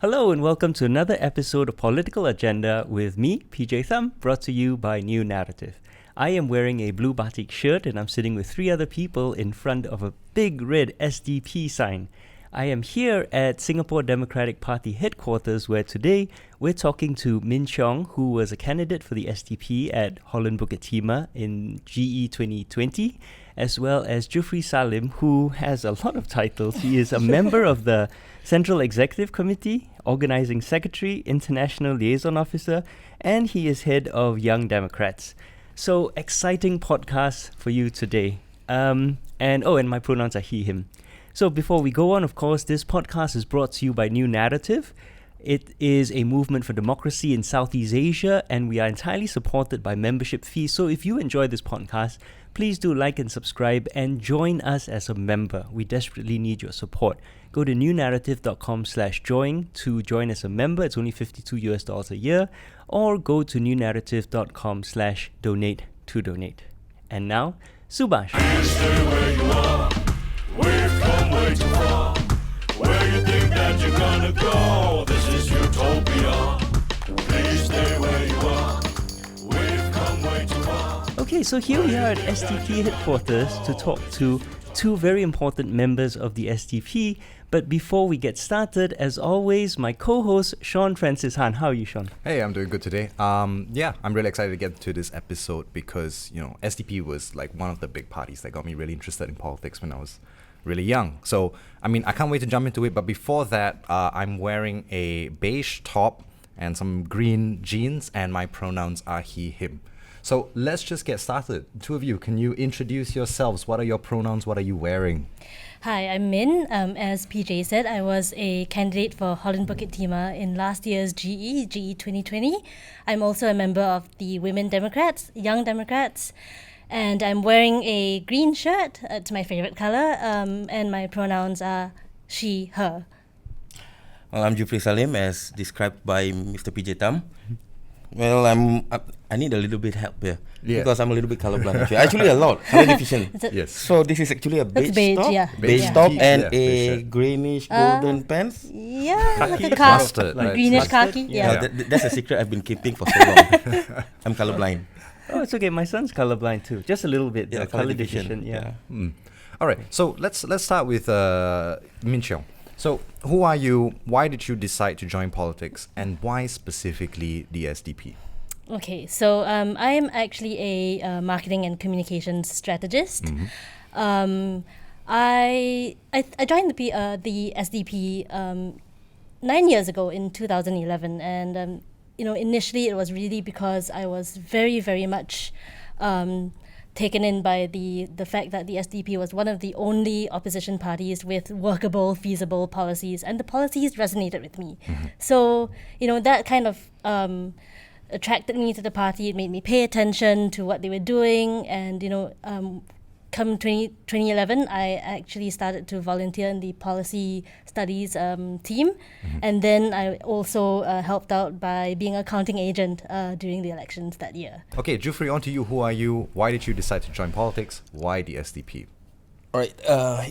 Hello and welcome to another episode of Political Agenda with me, PJ Thum, brought to you by New Narrative. I am wearing a blue batik shirt and I'm sitting with three other people in front of a big red SDP sign. I am here at Singapore Democratic Party headquarters where today we're talking to Min Cheong, who was a candidate for the SDP at Holland Bukit Timah in GE 2020, as well as Jufri Salim, who has a lot of titles. He is a member of the Central Executive Committee, Organising Secretary, International Liaison Officer, and he is head of Young Democrats. So, exciting podcast for you today. And my pronouns are he, him. So before we go on, of course, this podcast is brought to you by New Narrative. It is a movement for democracy in Southeast Asia, and we are entirely supported by membership fees. So if you enjoy this podcast, please do like and subscribe and join us as a member. We desperately need your support. Go to newnarrative.com/join to join as a member. It's only $52 a year. Or go to newnarrative.com/donate to donate. And now, Subhash. Stay where you are. We've come way too far. Where you think that you're gonna go? This is utopia. Please stay where you are. We've come way too far. Okay, so here we are at SDP headquarters to talk to two very important members of the SDP. But before we get started, as always, my co-host, Sean Francis Han. How are you, Sean? Hey, I'm doing good today. I'm really excited to get to this episode because, SDP was like one of the big parties that got me really interested in politics when I was really young. So, I can't wait to jump into it. But before that, I'm wearing a beige top and some green jeans, and my pronouns are he, him. So let's just get started. Two of you, can you introduce yourselves? What are your pronouns? What are you wearing? Hi, I'm Min. As PJ said, I was a candidate for Holland Bukit Timah in last year's GE 2020. I'm also a member of the Women Democrats, Young Democrats, and I'm wearing a green shirt. It's my favorite color, and my pronouns are she, her. Well, I'm Jufri Salim, as described by Mr. PJ Thum. Well, I need a little bit help here because I'm a little bit colorblind. Actually, a lot color deficient. Yes. So this is actually a beige top, yeah. beige top, and Yeah, a beige shirt. greenish golden pants. Yeah, like a Mustard, khaki, right? greenish Mustard? khaki. Yeah. Yeah. That's a secret I've been keeping for so long. I'm colorblind. Oh, it's okay. My son's colorblind too. Just a little bit. Yeah, color deficient. Yeah. All right. So let's start with Min Cheong. So who are you? Why did you decide to join politics, and why specifically the SDP? Okay, so I am actually a marketing and communications strategist. I joined the SDP 9 years ago in 2011, and initially it was really because I was very, very much taken in by the fact that the SDP was one of the only opposition parties with workable, feasible policies, and the policies resonated with me. So that kind of attracted me to the party. It made me pay attention to what they were doing, and come 2011, I actually started to volunteer in the policy studies team, and then I also helped out by being a counting agent during the elections that year. Okay, Jufri, on to you. Who are you? Why did you decide to join politics? Why the SDP? All right.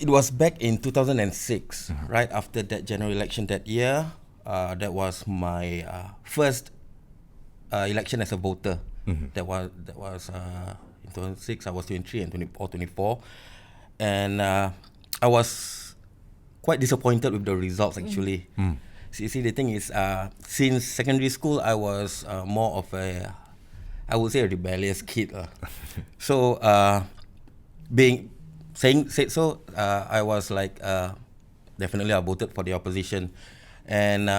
It was back in 2006, right after that general election that year. That was my first election as a voter. That was in 2006. I was 23 and 24, and I was quite disappointed with the results actually. See, the thing is, since secondary school, I was more of a, I would say, a rebellious kid. So I was like, definitely I voted for the opposition, and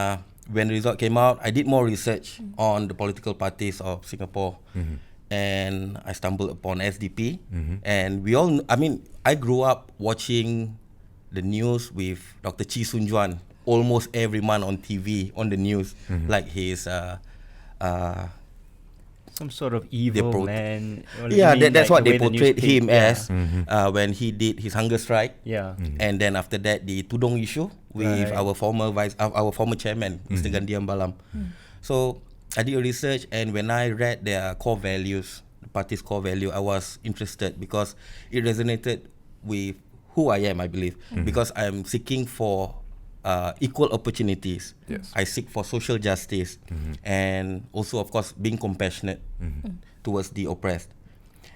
when the result came out, I did more research on the political parties of Singapore, and I stumbled upon SDP. And we all, I grew up watching the news with Dr. Chee Soon Juan almost every month on TV, on the news, like his Some sort of evil man. Or yeah, you mean that's like what the they way the news portrayed him paint- as when he did his hunger strike. Yeah. And then after that, the Tudong issue with Right. our former chairman, Mr. Gandiam Balam. So I did a research, and when I read their core values, the party's core value, I was interested because it resonated with who I am, I believe, because I'm seeking for equal opportunities. Yes. I seek for social justice, and also, of course, being compassionate towards the oppressed.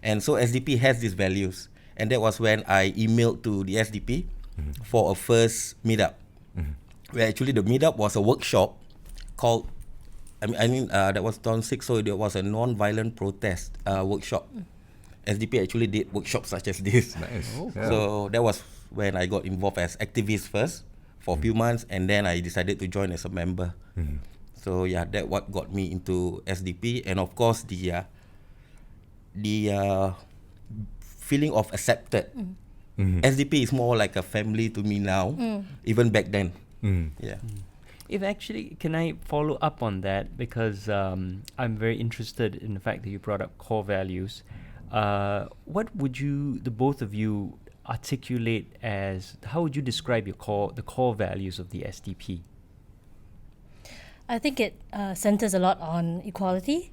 And so SDP has these values, and that was when I emailed to the SDP for a first meetup, where actually the meetup was a workshop called, that was 2006, so it was a non-violent protest workshop. SDP actually did workshops such as this. Nice. So that was when I got involved as activist first for a few months, and then I decided to join as a member. So yeah, that what got me into SDP, and of course the feeling of accepted. SDP is more like a family to me now, even back then. Yeah. If actually, can I follow up on that? Because I'm very interested in the fact that you brought up core values. What would you, the both of you, articulate as, how would you describe the core values of the SDP? I think it centers a lot on equality,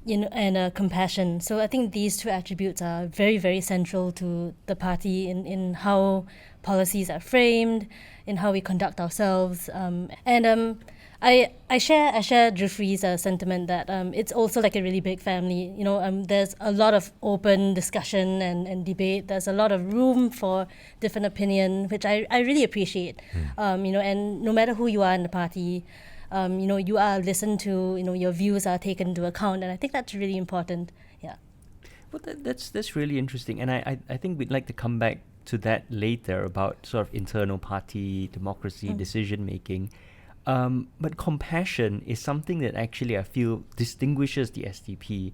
and compassion. So I think these two attributes are very, very central to the party in how policies are framed, in how we conduct ourselves. I share Jufri's sentiment that it's also like a really big family. There's a lot of open discussion and debate. There's a lot of room for different opinion, which I really appreciate. And no matter who you are in the party, you are listened to. Your views are taken into account, and I think that's really important. Yeah. Well, that's really interesting, and I think we'd like to come back to that later about sort of internal party democracy, decision making. But compassion is something that actually I feel distinguishes the SDP.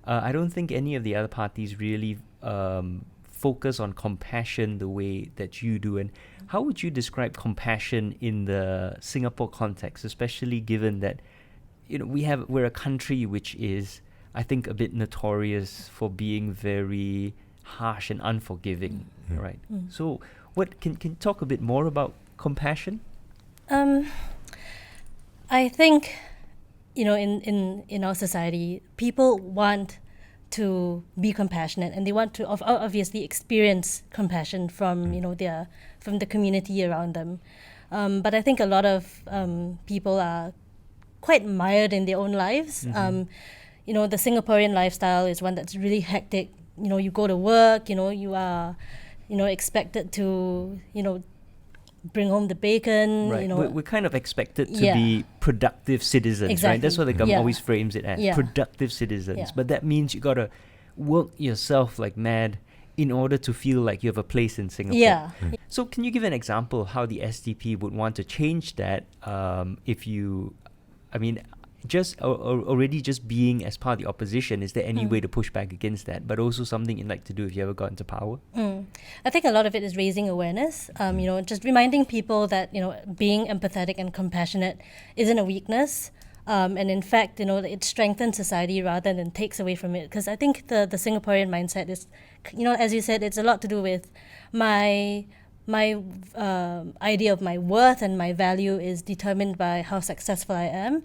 I don't think any of the other parties really focus on compassion the way that you do. And how would you describe compassion in the Singapore context, especially given that we're a country which is, I think, a bit notorious for being very harsh and unforgiving, right? So, what can you talk a bit more about compassion? I think, in our society, people want to be compassionate, and they want to obviously experience compassion from from the community around them. But I think a lot of people are quite mired in their own lives. The Singaporean lifestyle is one that's really hectic. You go to work. You are, expected to, bring home the bacon. Right. We're kind of expected to be productive citizens, right? That's what the government always frames it as, productive citizens. Yeah. But that means you got to work yourself like mad in order to feel like you have a place in Singapore. Yeah. So can you give an example how the SDP would want to change that already just being as part of the opposition, is there any way to push back against that? But also something you'd like to do if you ever got into power? I think a lot of it is raising awareness, just reminding people that, being empathetic and compassionate isn't a weakness. And in fact, it strengthens society rather than takes away from it. Because I think the Singaporean mindset is, as you said, it's a lot to do with my idea of my worth and my value is determined by how successful I am.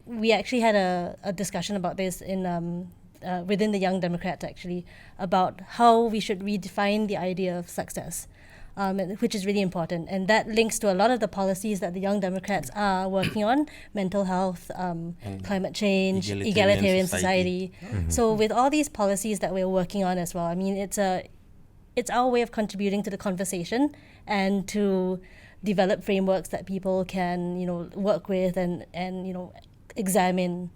We actually had a discussion about this in within the Young Democrats, actually, about how we should redefine the idea of success, which is really important. And that links to a lot of the policies that the Young Democrats are working on: mental health, climate change, egalitarian society. So with all these policies that we're working on as well, it's our way of contributing to the conversation and to develop frameworks that people can, work with and examine.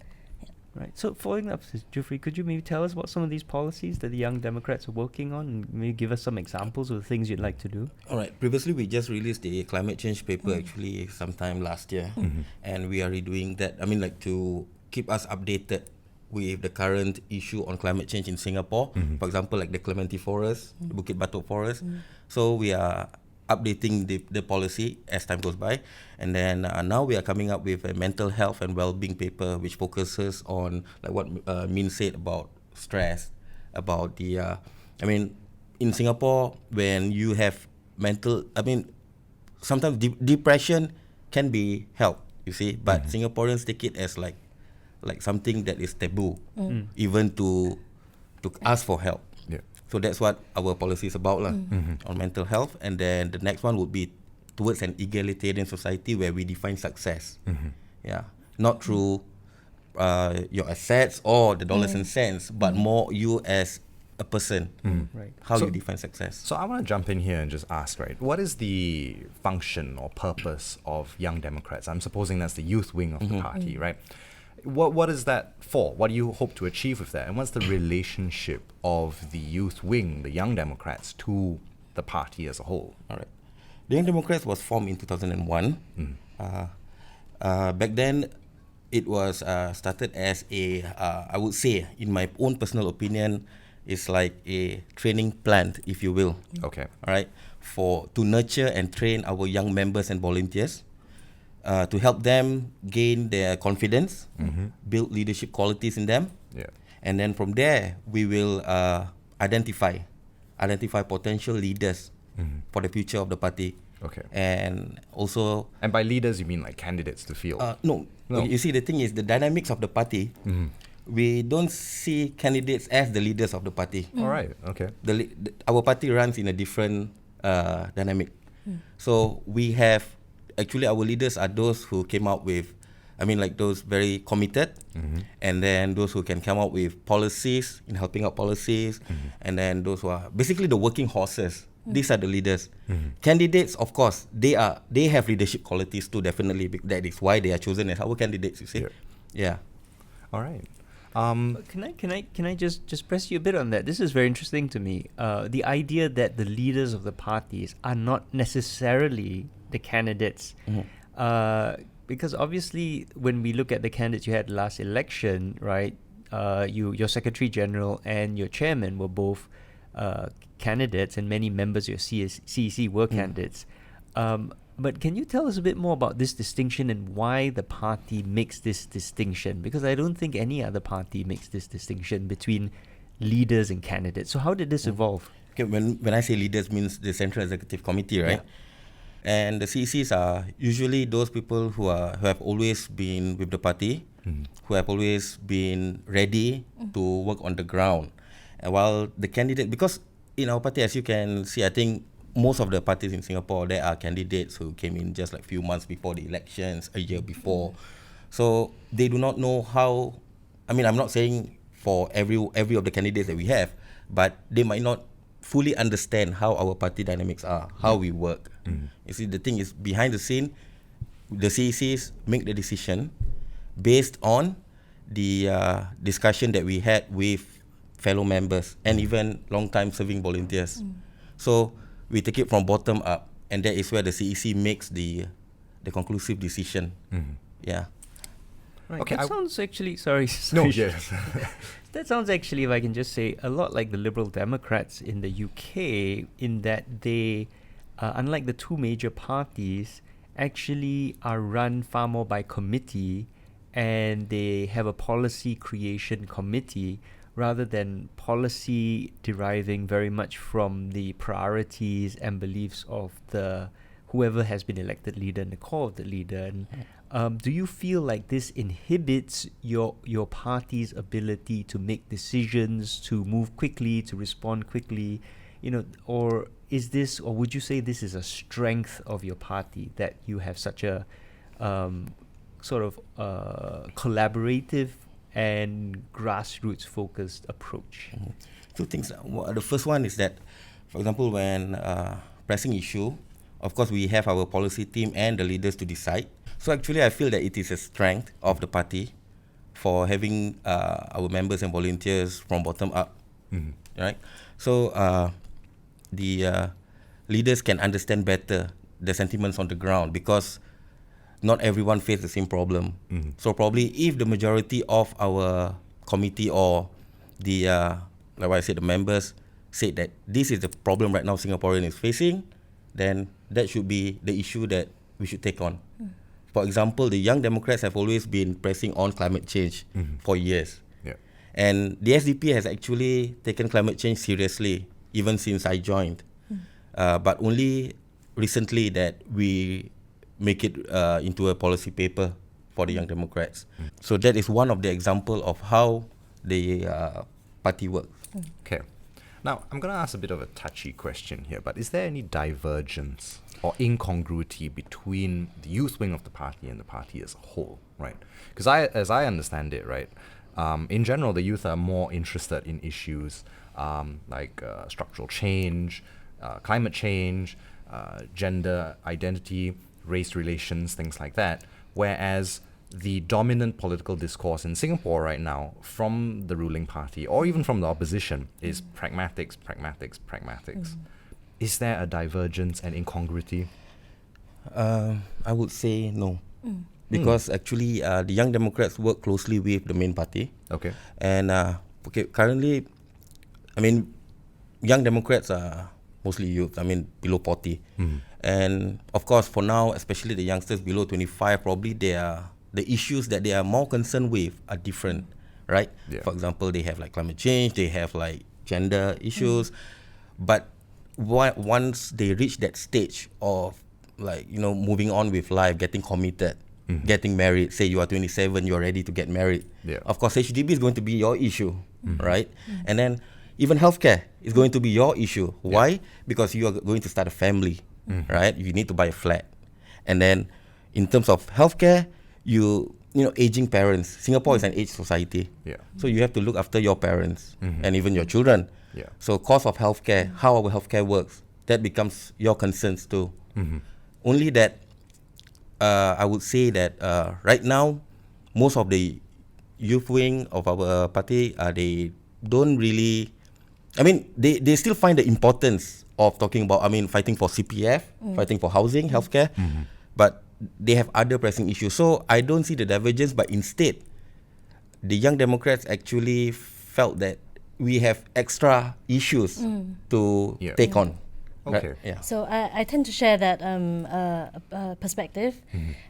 Right. So following up, Jufri, could you maybe tell us what some of these policies that the Young Democrats are working on, and maybe give us some examples of the things you'd like to do? All right. Previously, we just released the climate change paper actually sometime last year, and we are redoing that. To keep us updated with the current issue on climate change in Singapore. For example, like the Clementi Forest, the Bukit Batok Forest. So we are updating the policy as time goes by. And then now we are coming up with a mental health and well-being paper which focuses on like what Min said about stress, about the, in Singapore, when you have sometimes depression can be helped, you see, but Singaporeans take it as like something that is taboo, even to ask for help. Yeah. So that's what our policy is about on mental health. And then the next one would be towards an egalitarian society where we define success. Yeah, not through your assets or the dollars and cents, but more you as a person. Right. How So- you define success. So I want to jump in here and just ask, right? What is the function or purpose of Young Democrats? I'm supposing that's the youth wing of the party, right? What is that for? What do you hope to achieve with that? And what's the relationship of the youth wing, the Young Democrats, to the party as a whole? All right. The Young Democrats was formed in 2001. Back then, it was started as a, I would say, in my own personal opinion, it's like a training plant, if you will. Okay. All right, to nurture and train our young members and volunteers, to help them gain their confidence, build leadership qualities in them, Yeah. and then from there we will identify potential leaders for the future of the party. Okay. And also, And by leaders, you mean like candidates to field? no, No. you see, the thing is the dynamics of the party. We don't see candidates as the leaders of the party. All right. Okay. Our party runs in a different dynamic. So we have, actually our leaders are those who came out with, I mean like those very committed, and then those who can come up with policies, in helping out policies, and then those who are basically the working horses. These are the leaders. Candidates, of course, they have leadership qualities too, definitely. That is why they are chosen as our candidates, you see. Yeah. All right. Can I just press you a bit on that? This is very interesting to me. The idea that the leaders of the parties are not necessarily the candidates, because obviously when we look at the candidates you had last election, right? Your Secretary General and your Chairman were both candidates, and many members of your CEC were candidates. But can you tell us a bit more about this distinction and why the party makes this distinction? Because I don't think any other party makes this distinction between leaders and candidates. So how did this evolve? Okay, when I say leaders means the Central Executive Committee, right? And the CECs are usually those people who have always been with the party, who have always been ready to work on the ground. And while the candidate, because in our party, as you can see, I think most of the parties in Singapore, there are candidates who came in just like few months before the elections, a year before. So they do not know how, I mean, I'm not saying for every of the candidates that we have, but they might not fully understand how our party dynamics are, how we work. You see, the thing is, behind the scene, the CECs make the decision based on the discussion that we had with fellow members and even long-time serving volunteers. So we take it from bottom up, and that is where the CEC makes the conclusive decision. Yeah. Right. Okay, That sounds actually, sorry. No, sorry. yes. That sounds actually, if I can just say, a lot like the Liberal Democrats in the UK, in that they, unlike the two major parties, actually are run far more by committee, and they have a policy creation committee rather than policy deriving very much from the priorities and beliefs of the whoever has been elected leader and the core of the leader. And do you feel like this inhibits your party's ability to make decisions, to move quickly, to respond quickly, or is this, or would you say this is a strength of your party, that you have such a sort of collaborative and grassroots focused approach? Two things. The first one is that, for example, when pressing issue, of course we have our policy team and the leaders to decide. So actually I feel that it is a strength of the party for having our members and volunteers from bottom up, right? So the leaders can understand better the sentiments on the ground, because not everyone faces the same problem. So probably if the majority of our committee or the, like I said, the members said that this is the problem right now Singaporean is facing, then that should be the issue that we should take on. For example, the Young Democrats have always been pressing on climate change for years. And the SDP has actually taken climate change seriously, even since I joined. But only recently that we make it into a policy paper for the Young Democrats. So that is one of the example of how the party works. Okay. Now, I'm going to ask a bit of a touchy question here, but is there any divergence or incongruity between the youth wing of the party and the party as a whole, right? Because as I understand it, right, in general, the youth are more interested in issues like structural change, climate change, gender identity, race relations, things like that. Whereas the dominant political discourse in Singapore right now from the ruling party or even from the opposition is pragmatics. Is there a divergence and incongruity? I would say no. Because actually the Young Democrats work closely with the main party. Okay. And currently, I mean, Young Democrats are mostly youth, I mean below 40. And of course for now, especially the youngsters below 25, probably the issues that they are more concerned with are different, right? Yeah. For example, they have like climate change, they have like gender issues. But once they reach that stage of like, you know, moving on with life, getting committed, getting married, say you are 27, you're ready to get married. Yeah. Of course, HDB is going to be your issue, right? And then even healthcare is going to be your issue. Why? Because you are going to start a family, right? You need to buy a flat. And then in terms of healthcare, you know, aging parents. Singapore is an aged society. Yeah. So you have to look after your parents and even your children. Yeah. So cost of healthcare, how our healthcare works, that becomes your concerns too. Only that I would say that right now, most of the youth wing of our party, they don't really, I mean, they still find the importance of talking about, I mean, fighting for CPF, fighting for housing, healthcare, but they have other pressing issues. So I don't see the divergence, but instead, the Young Democrats actually felt that we have extra issues to take on. Okay. Right? Yeah. So I tend to share that perspective,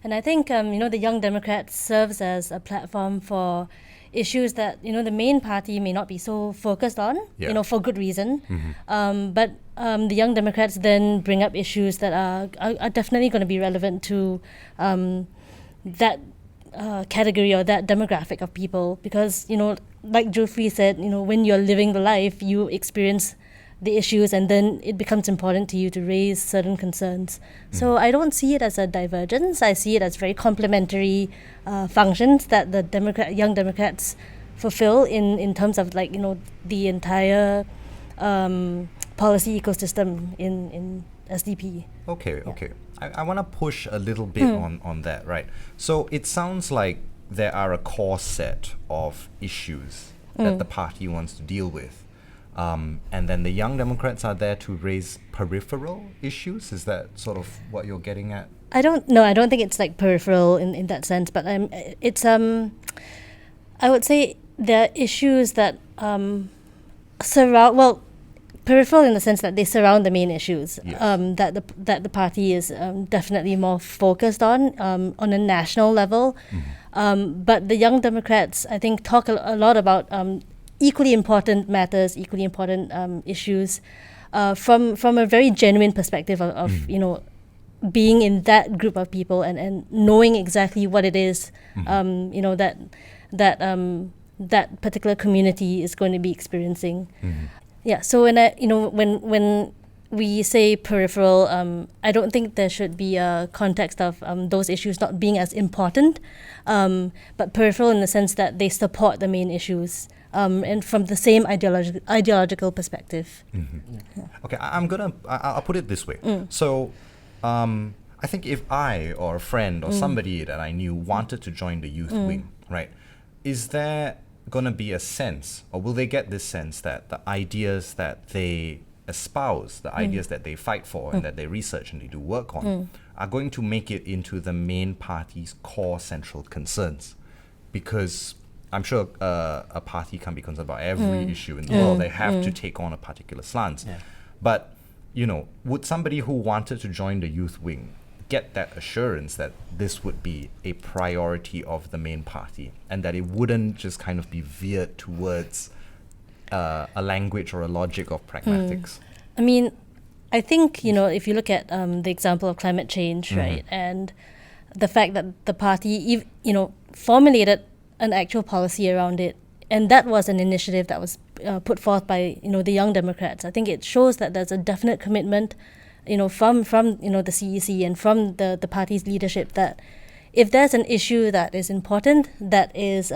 and I think the Young Democrats serves as a platform for issues that the main party may not be so focused on, for good reason. But the Young Democrats then bring up issues that are definitely going to be relevant to that category or that demographic of people, because like Jufri said, when you're living the life, you experience the issues, and then it becomes important to you to raise certain concerns. So I don't see it as a divergence. I see it as very complementary functions that the Young Democrats fulfill in terms of the entire policy ecosystem in SDP. Okay. I want to push a little bit on that, right? So it sounds like there are a core set of issues that the party wants to deal with. And then the Young Democrats are there to raise peripheral issues. Is that sort of what you're getting at? I don't think it's like peripheral in that sense, but it's I would say there are issues that surround, peripheral in the sense that they surround the main issues. Yes. That the party is definitely more focused on a national level. But the Young Democrats, I think, talk a lot about equally important matters, equally important issues, from a very genuine perspective of being in that group of people and knowing exactly what it is that particular community is going to be experiencing. Yeah. So when we say peripheral, I don't think there should be a context of those issues not being as important, but peripheral in the sense that they support the main issues. And from the same ideological perspective. Okay, I'll put it this way. So, I think if I or a friend or somebody that I knew wanted to join the youth wing, right, is there going to be a sense, or will they get this sense that the ideas that they espouse, the ideas that they fight for and that they research and they do work on, are going to make it into the main party's core central concerns? Because I'm sure a party can't be concerned about every issue in the world. They have to take on a particular slant. Yeah. But, would somebody who wanted to join the youth wing get that assurance that this would be a priority of the main party and that it wouldn't just kind of be veered towards a language or a logic of pragmatics? I mean, I think, if you look at the example of climate change, right, and the fact that the party, formulated an actual policy around it, and that was an initiative that was put forth by the Young Democrats. I think it shows that there's a definite commitment, from the CEC and from the party's leadership, that if there's an issue that is important, that is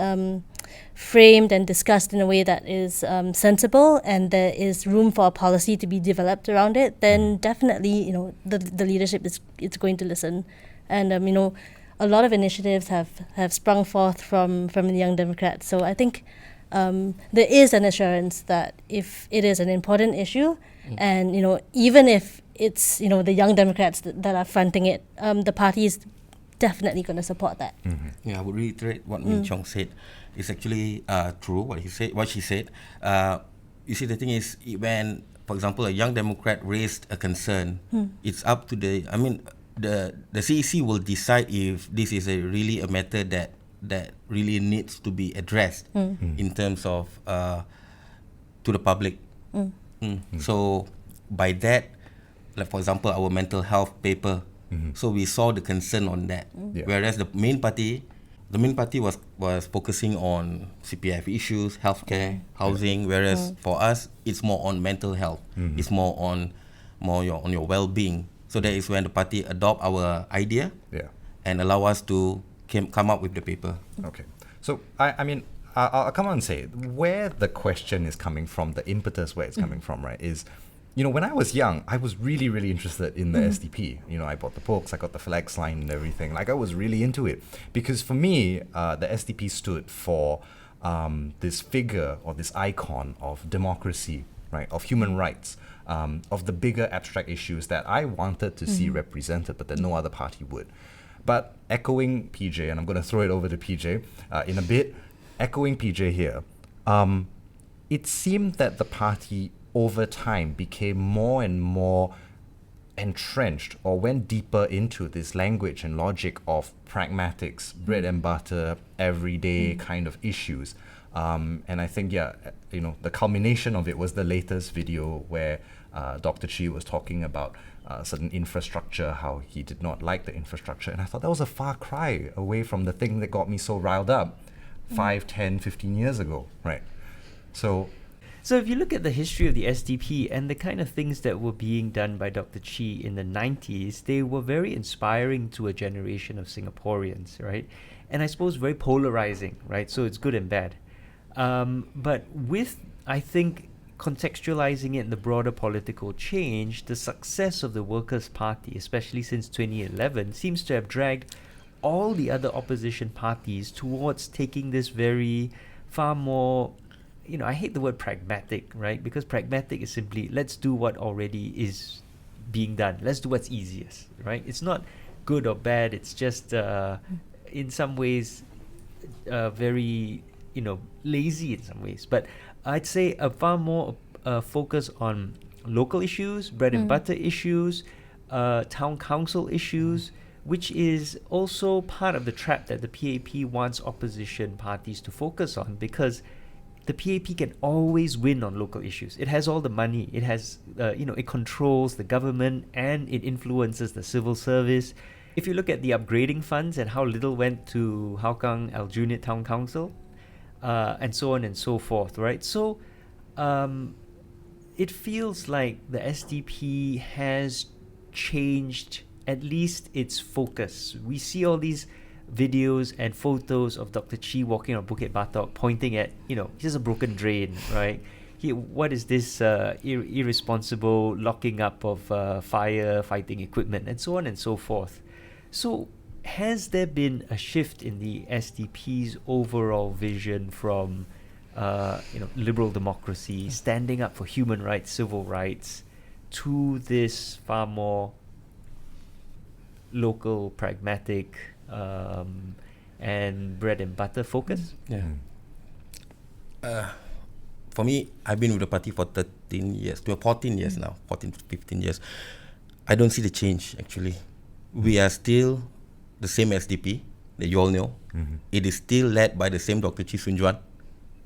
framed and discussed in a way that is sensible, and there is room for a policy to be developed around it, then definitely the leadership is going to listen. And a lot of initiatives have sprung forth from the Young Democrats. So I think there is an assurance that if it is an important issue, and even if it's the Young Democrats that are fronting it, the party is definitely going to support that. Yeah, I would reiterate what Min Chong said. It's actually true what she said. You see, the thing is, when, for example, a Young Democrat raised a concern, it's up to the CEC will decide if this is really a matter that really needs to be addressed in terms of to the public. So by that, like for example, our mental health paper. So we saw the concern on that. Whereas the main party was focusing on CPF issues, healthcare, housing. Whereas for us, it's more on mental health. It's more on your well-being. So that is when the party adopt our idea and allow us to come up with the paper. Okay. So I mean, I'll come on and say where the question is coming from, the impetus where it's coming from, right? Is when I was young, I was really, really interested in the SDP. I bought the books, I got the flags line and everything. Like, I was really into it. Because for me, the SDP stood for this figure or this icon of democracy, right? Of human rights, of the bigger abstract issues that I wanted to see represented, but that no other party would. But echoing PJ, and I'm going to throw it over to PJ in a bit, echoing PJ here, it seemed that the party over time became more and more entrenched or went deeper into this language and logic of pragmatics, bread and butter, everyday kind of issues. And I think, the culmination of it was the latest video where Dr. Chi was talking about certain infrastructure, how he did not like the infrastructure. And I thought that was a far cry away from the thing that got me so riled up 5, 10, 15 years ago, right? So if you look at the history of the SDP and the kind of things that were being done by Dr. Chi in the 90s, they were very inspiring to a generation of Singaporeans, right? And I suppose very polarizing, right? So it's good and bad. But with, I think, contextualizing it in the broader political change, the success of the Workers' Party, especially since 2011, seems to have dragged all the other opposition parties towards taking this far more, I hate the word pragmatic, right? Because pragmatic is simply, let's do what already is being done. Let's do what's easiest, right? It's not good or bad. It's just, in some ways, very, lazy in some ways. But I'd say a far more focus on local issues, bread and butter issues, town council issues, which is also part of the trap that the PAP wants opposition parties to focus on, because the PAP can always win on local issues. It has all the money. It has, it controls the government and it influences the civil service. If you look at the upgrading funds and how little went to Hougang Aljunied Town Council, and so on and so forth, right? So it feels like the SDP has changed at least its focus. We see all these videos and photos of Dr. Chi walking on Bukit Batok, pointing at, here's a broken drain, right? What is this irresponsible locking up of firefighting equipment, and so on and so forth. So has there been a shift in the SDP's overall vision from, liberal democracy, standing up for human rights, civil rights, to this far more local, pragmatic, and bread and butter focus? For me, I've been with the party for 13 years, 14 years now, 14, 15 years. I don't see the change, actually. We are still the same SDP that you all know. It is still led by the same Dr. Chi Soon Juan.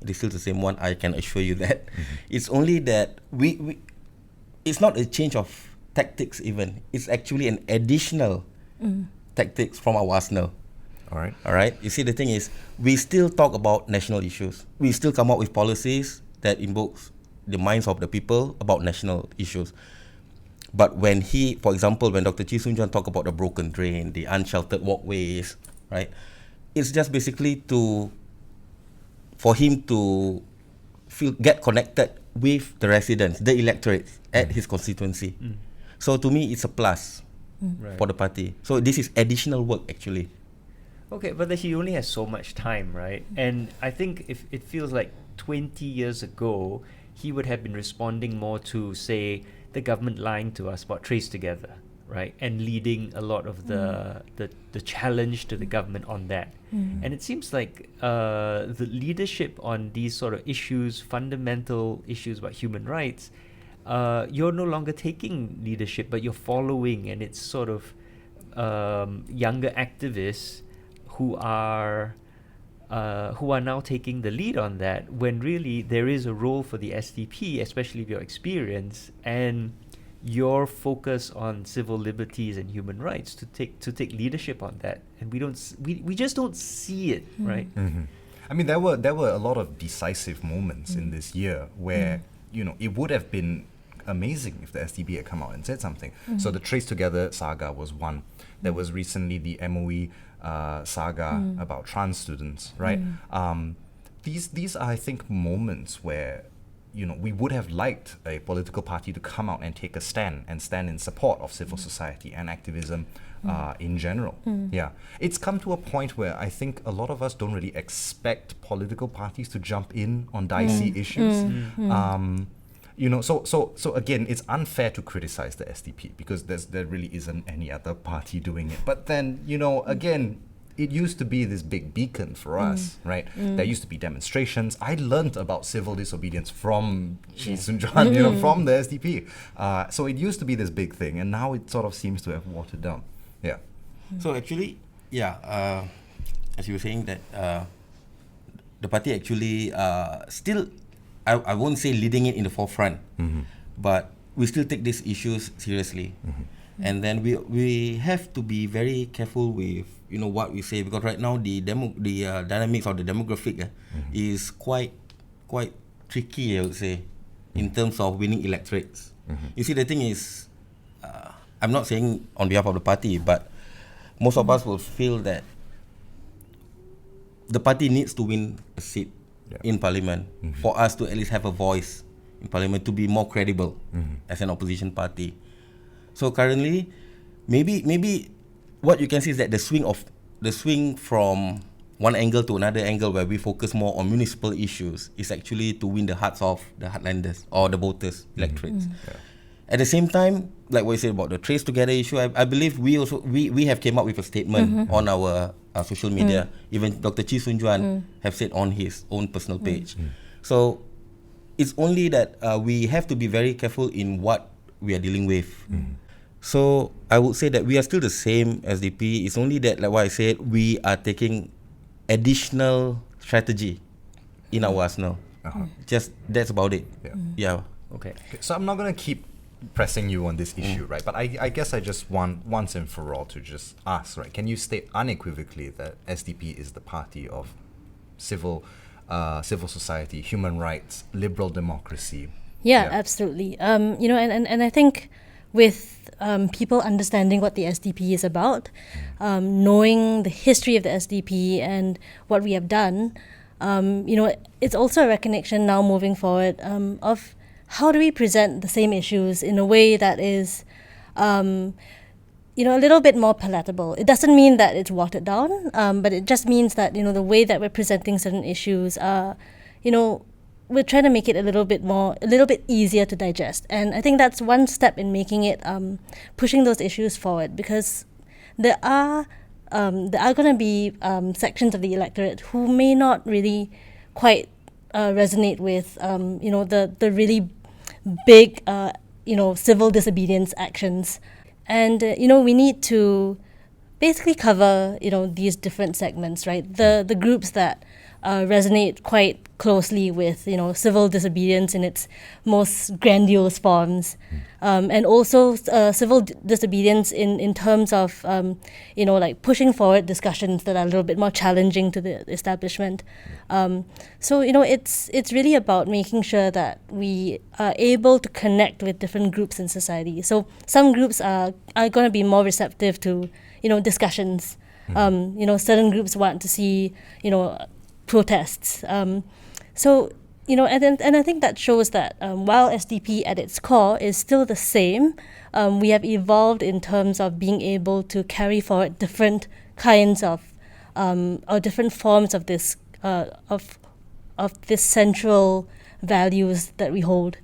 It is still the same one, I can assure you that. It's only that we it's not a change of tactics even. It's actually an additional tactics from our arsenal. all right. You see, the thing is, we still talk about national issues. We still come up with policies that invokes the minds of the people about national issues. But when he, for example, when Dr. Chee Soon Juan talk about the broken drain, the unsheltered walkways, right? It's just basically for him to get connected with the residents, the electorate at his constituency. So to me, it's a plus Right. for the party. So this is additional work actually. Okay, but he only has so much time, right? And I think if it feels like 20 years ago, he would have been responding more to, say, the government lying to us about Trace Together, right? And leading a lot of the challenge to the government on that. And it seems like the leadership on these sort of issues, fundamental issues about human rights, you're no longer taking leadership, but you're following, and it's sort of younger activists who are now taking the lead on that, when really there is a role for the SDP, especially with your experience and your focus on civil liberties and human rights, to take leadership on that. And we just don't see it, right? I mean, there were a lot of decisive moments in this year where it would have been amazing if the SDP had come out and said something. So the Trace Together saga was one. There was recently the MOE saga about trans students, right? These are, I think, moments where we would have liked a political party to come out and take a stand in support of civil society and activism in general. Yeah, it's come to a point where I think a lot of us don't really expect political parties to jump in on dicey issues. So again, it's unfair to criticize the SDP because there really isn't any other party doing it. But then, again, it used to be this big beacon for us, right? There used to be demonstrations. I learned about civil disobedience from Chee Soon Juan, from the SDP. So it used to be this big thing, and now it sort of seems to have watered down. Yeah. So actually, as you were saying that the party actually still, I won't say leading it in the forefront, but we still take these issues seriously. And then we have to be very careful with what we say, because right now the dynamics of the demographic is quite tricky, I would say, in terms of winning electorates. You see, the thing is, I'm not saying on behalf of the party, but most of us will feel that the party needs to win a seat in parliament for us to at least have a voice in parliament, to be more credible as an opposition party. So currently, maybe what you can see is that the swing from one angle to another angle, where we focus more on municipal issues, is actually to win the hearts of the heartlanders or the voters, electorates. At the same time, like what you said about the Trace Together issue, I believe we have came up with a statement on our social media. Even Dr. Chee Soon Juan have said on his own personal page. So it's only that we have to be very careful in what we are dealing with. So I would say that we are still the same SDP. It's only that, like what I said, we are taking additional strategy in our arsenal. Just that's about it. Yeah. Okay. So I'm not going to keep pressing you on this issue, right? But I guess I just want once and for all to just ask, right? Can you state unequivocally that SDP is the party of civil society, human rights, liberal democracy? Yeah, absolutely. And I think with people understanding what the SDP is about, knowing the history of the SDP and what we have done, it's also a recognition now moving forward of how do we present the same issues in a way that is, a little bit more palatable. It doesn't mean that it's watered down, but it just means that, the way that we're presenting certain issues, we're trying to make it a little bit easier to digest. And I think that's one step in making it, pushing those issues forward, because there are going to be sections of the electorate who may not really quite resonate with, the really big, civil disobedience actions. And, we need to basically cover, these different segments, right? The groups that resonate quite closely with, civil disobedience in its most grandiose forms, and also civil disobedience in terms of, like pushing forward discussions that are a little bit more challenging to the establishment. So, it's really about making sure that we are able to connect with different groups in society. So some groups are going to be more receptive to, discussions. Certain groups want to see, protests. So, and I think that shows that while SDP at its core is still the same, we have evolved in terms of being able to carry forward different kinds of, or different forms of this, of this central values that we hold.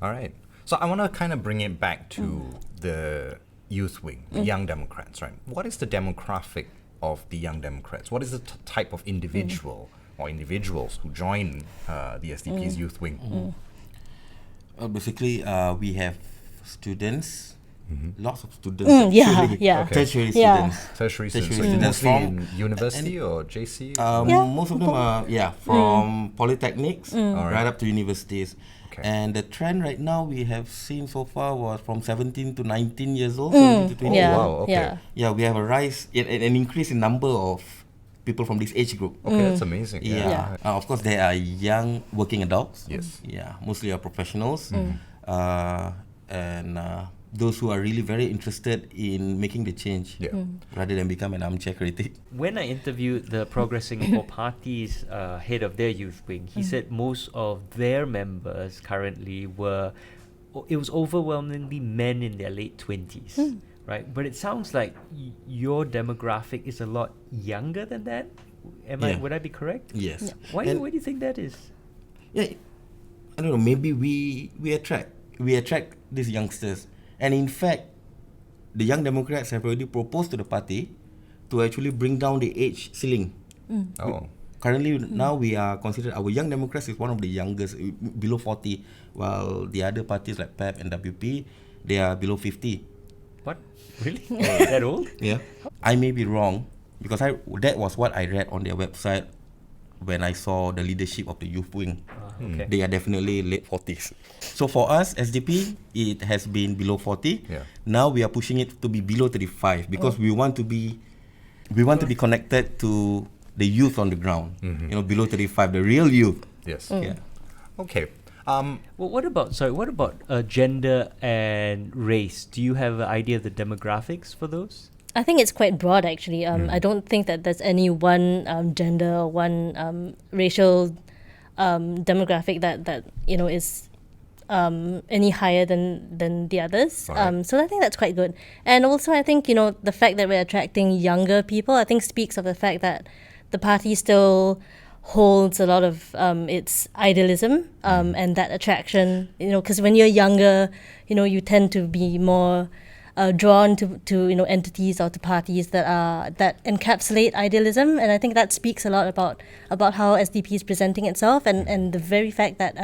All right. So I want to kind of bring it back to the youth wing, the Young Democrats, right? What is the demographic of the Young Democrats? What is the type of individual or individuals who join the SDP's youth wing? Well, basically, we have students, lots of students. Tertiary students. Tertiary students. So students mostly from in university or JC? Most of them are from polytechnics right up to universities. Okay. And the trend right now we have seen so far was from 17 to 19 years old, 17 to 20. Wow, okay. Yeah, we have a rise, an increase in number of people from this age group. Okay, that's amazing. Yeah. Of course, there are young working adults. Yes. Yeah, mostly are professionals. And those who are really very interested in making the change rather than become an armchair critic. When I interviewed the Progress Singapore Party's head of their youth wing, he said most of their members currently it was overwhelmingly men in their late 20s, right? But it sounds like your demographic is a lot younger than that. Would I be correct? Yes. Yeah. Why do you think that is? Yeah, I don't know. Maybe we attract these youngsters. And in fact, the Young Democrats have already proposed to the party to actually bring down the age ceiling. Currently, now we are considered, our Young Democrats is one of the youngest, below 40, while the other parties like PEP and WP, they are below 50. What? Really? That old? Yeah. I may be wrong, because that was what I read on their website when I saw the leadership of the youth wing. Okay. They are definitely late 40s. So for us, SDP, it has been below 40. Yeah. Now we are pushing it to be below 35 because we want to be connected to the youth on the ground. Below 35, the real youth. Yes. Yeah. Okay. Well, what about gender and race? Do you have an idea of the demographics for those? I think it's quite broad, actually. I don't think that there's any one gender or one racial demographic that is any higher than the others. Right. So I think that's quite good. And also, I think the fact that we're attracting younger people, I think speaks of the fact that the party still holds a lot of its idealism and that attraction. Because when you're younger, you tend to be more drawn to entities or to parties that encapsulate idealism, and I think that speaks a lot about how SDP is presenting itself, and the very fact that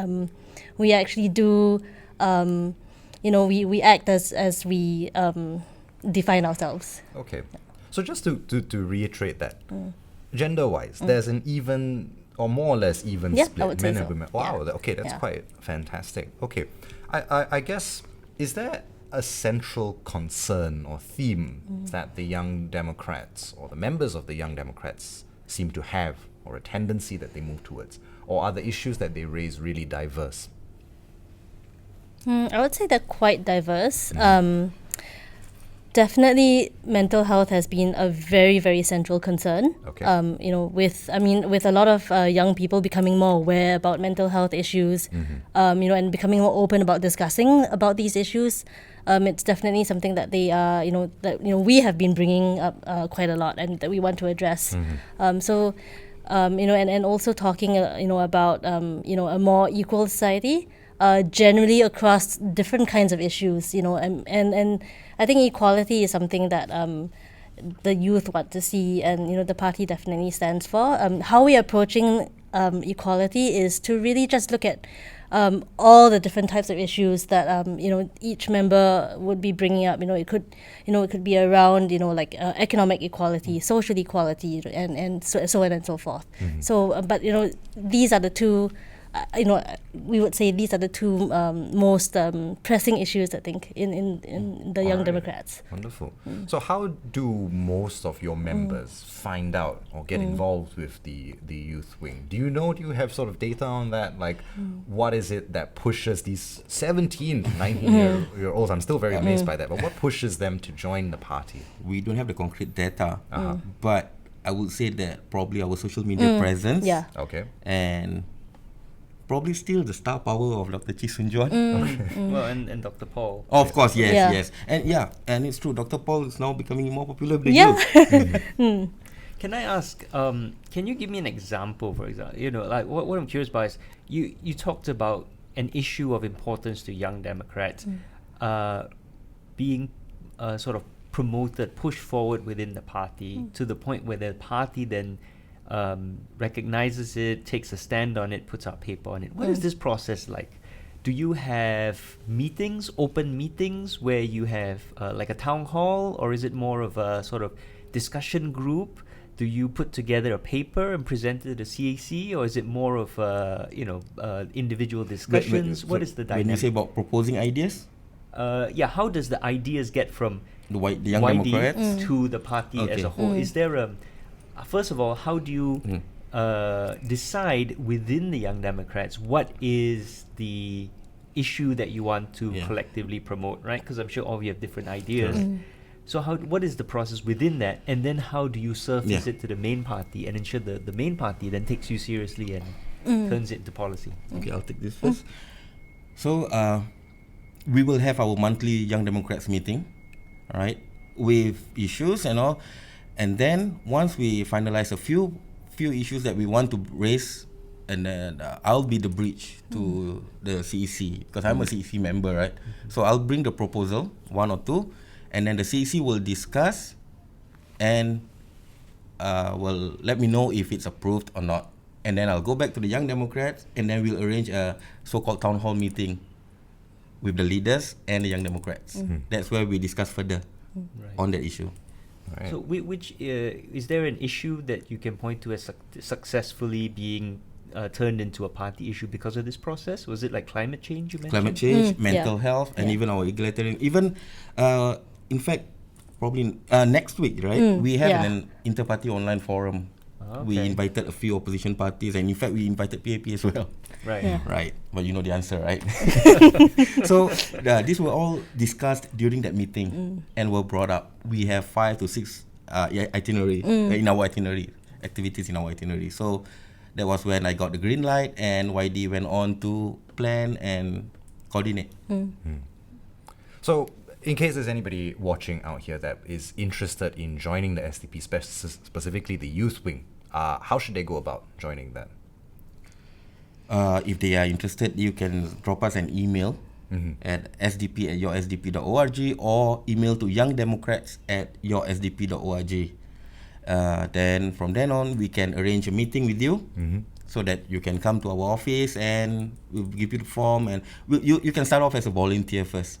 we actually do we act as we define ourselves. Okay. So just to reiterate that, gender-wise, there's an even or more or less even Yeah, I split, would say men and so. women. Wow. Yeah. Okay, that's Yeah. quite fantastic. Okay, I guess, is there a central concern or theme that the Young Democrats or the members of the Young Democrats seem to have, or a tendency that they move towards, or are the issues that they raise really diverse? I would say they're quite diverse. Definitely, mental health has been a very, very central concern. Okay. With a lot of young people becoming more aware about mental health issues, and becoming more open about discussing about these issues, it's definitely something that they are, we have been bringing up quite a lot, and that we want to address. And also talking, about, a more equal society. Generally across different kinds of issues, and I think equality is something that the youth want to see, and the party definitely stands for. How we are approaching equality is to really just look at all the different types of issues that each member would be bringing up. It could be around like economic equality, social equality, and so on and so forth. So, but these are the two. We would say these are the two most pressing issues, I think, in the Young Democrats. Wonderful. So how do most of your members find out or get involved with the youth wing? Do you have sort of data on that? Like, what is it that pushes these 17, 19-year-olds? I'm still very amazed by that. But what pushes them to join the party? We don't have the concrete data, but I would say that probably our social media presence. Yeah. Okay. And probably still the star power of Dr. Chee Soon Juan. Well, and Dr. Paul. Oh, of course, yes, Yeah. yes. And it's true, Dr. Paul is now becoming more popular with the Yeah. youth. Can I ask, can you give me an example, for example? Like what I'm curious about is you talked about an issue of importance to Young Democrats being sort of promoted, pushed forward within the party to the point where the party then recognizes it, takes a stand on it, puts out paper on it. What is this process like? Do you have meetings, open meetings, where you have like a town hall, or is it more of a sort of discussion group? Do you put together a paper and present it to the CAC, or is it more of individual discussions? What is the dynamic? When you say about proposing ideas, how does the ideas get from the Young YD Democrats, to the party as a whole? Is there a first of all, how do you decide within the Young Democrats what is the issue that you want to collectively promote, right? Because I'm sure all of you have different ideas. So what is the process within that? And then how do you surface it to the main party and ensure the main party then takes you seriously and turns it into policy? Okay, I'll take this first. So we will have our monthly Young Democrats meeting, right, with issues and all. And then once we finalize a few issues that we want to raise, and then I'll be the bridge to the CEC, because I'm a CEC member, right? So I'll bring the proposal, one or two, and then the CEC will discuss and will let me know if it's approved or not. And then I'll go back to the Young Democrats, and then we'll arrange a so-called town hall meeting with the leaders and the Young Democrats. That's where we discuss further on that issue. Right. So which is there an issue that you can point to as successfully being turned into a party issue because of this process? Was it like climate change you mentioned? Climate change, mental health, and even our egalitarian. Even, in fact, probably next week, right? We have an inter-party online forum. We invited a few opposition parties, and in fact, we invited PAP as well. Right. Yeah. Right. But you know the answer, right? So these were all discussed during that meeting and were brought up. We have 5 to 6 itinerary in our itinerary, activities in our itinerary. So that was when I got the green light, and YD went on to plan and coordinate. So, in case there's anybody watching out here that is interested in joining the SDP, specifically the youth wing, how should they go about joining that? If they are interested, you can drop us an email at sdp@yoursdp.org, or email to youngdemocrats@yoursdp.org. Then from then on, we can arrange a meeting with you so that you can come to our office, and we'll give you the form, and you can start off as a volunteer first,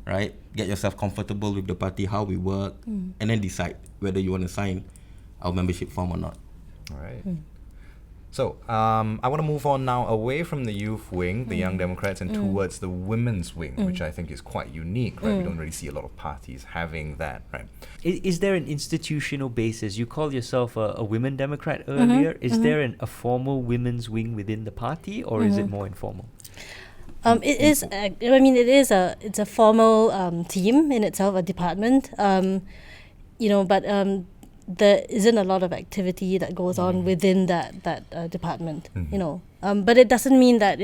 right? Get yourself comfortable with the party, how we work, and then decide whether you want to sign our membership form or not. All right. So, I want to move on now away from the youth wing, the Young Democrats, and towards the women's wing, which I think is quite unique, right? We don't really see a lot of parties having that, right? Is there an institutional basis? You call yourself a women Democrat earlier. Is there a formal women's wing within the party, or is it more informal? It is. It's a formal team in itself, a department. But there isn't a lot of activity that goes on within that department. But it doesn't mean that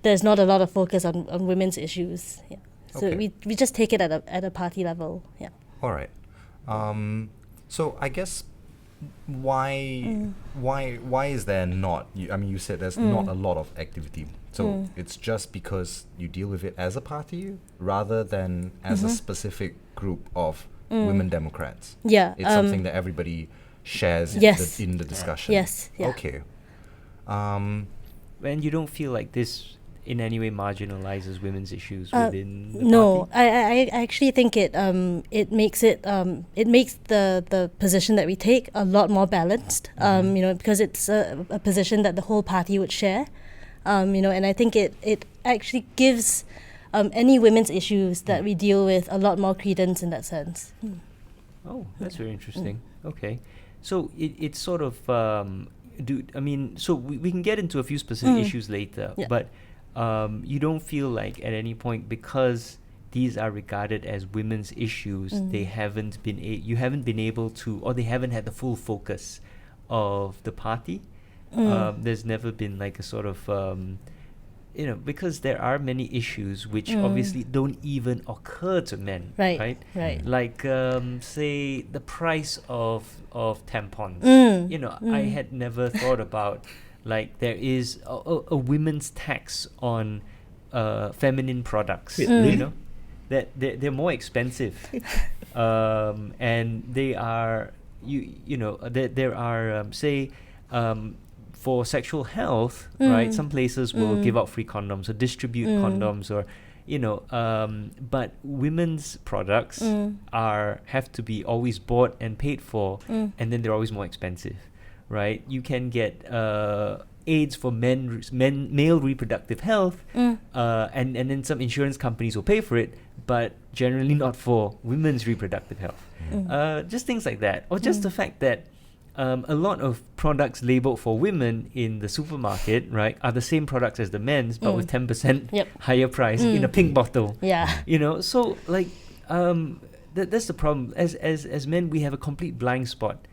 there's not a lot of focus on women's issues. Yeah. So Okay. we just take it at a party level. Yeah. All right. So I guess why is there not? You said there's not a lot of activity. So it's just because you deal with it as a party rather than as a specific group of women Democrats. Yeah. It's something that everybody shares Yes. in the discussion. Yes. Yeah. Okay. And you don't feel like this in any way marginalizes women's issues within the No, party? I actually think it makes the position that we take a lot more balanced. Because it's a position that the whole party would share. And I think it actually gives any women's issues that we deal with a lot more credence in that sense. Oh, that's very interesting. Okay. So it's sort of, so we can get into a few specific issues later, Yeah. but you don't feel like at any point, because these are regarded as women's issues, they haven't been you haven't been able to, or they haven't had the full focus of the party. There's never been like a sort of, because there are many issues which obviously don't even occur to men, Right. Like, say, the price of tampons. I had never thought about, like, there is a women's tax on feminine products. That they're more expensive, and they are there are say. For sexual health, right? Some places will give out free condoms or distribute condoms, or but women's products have to be always bought and paid for, and then they're always more expensive, right? You can get aids for male reproductive health, and then some insurance companies will pay for it, but generally not for women's reproductive health. Just things like that, or just the fact that a lot of products labeled for women in the supermarket, right, are the same products as the men's, but with 10% higher price in a pink bottle. Yeah. So like that's the problem. As men, we have a complete blind spot.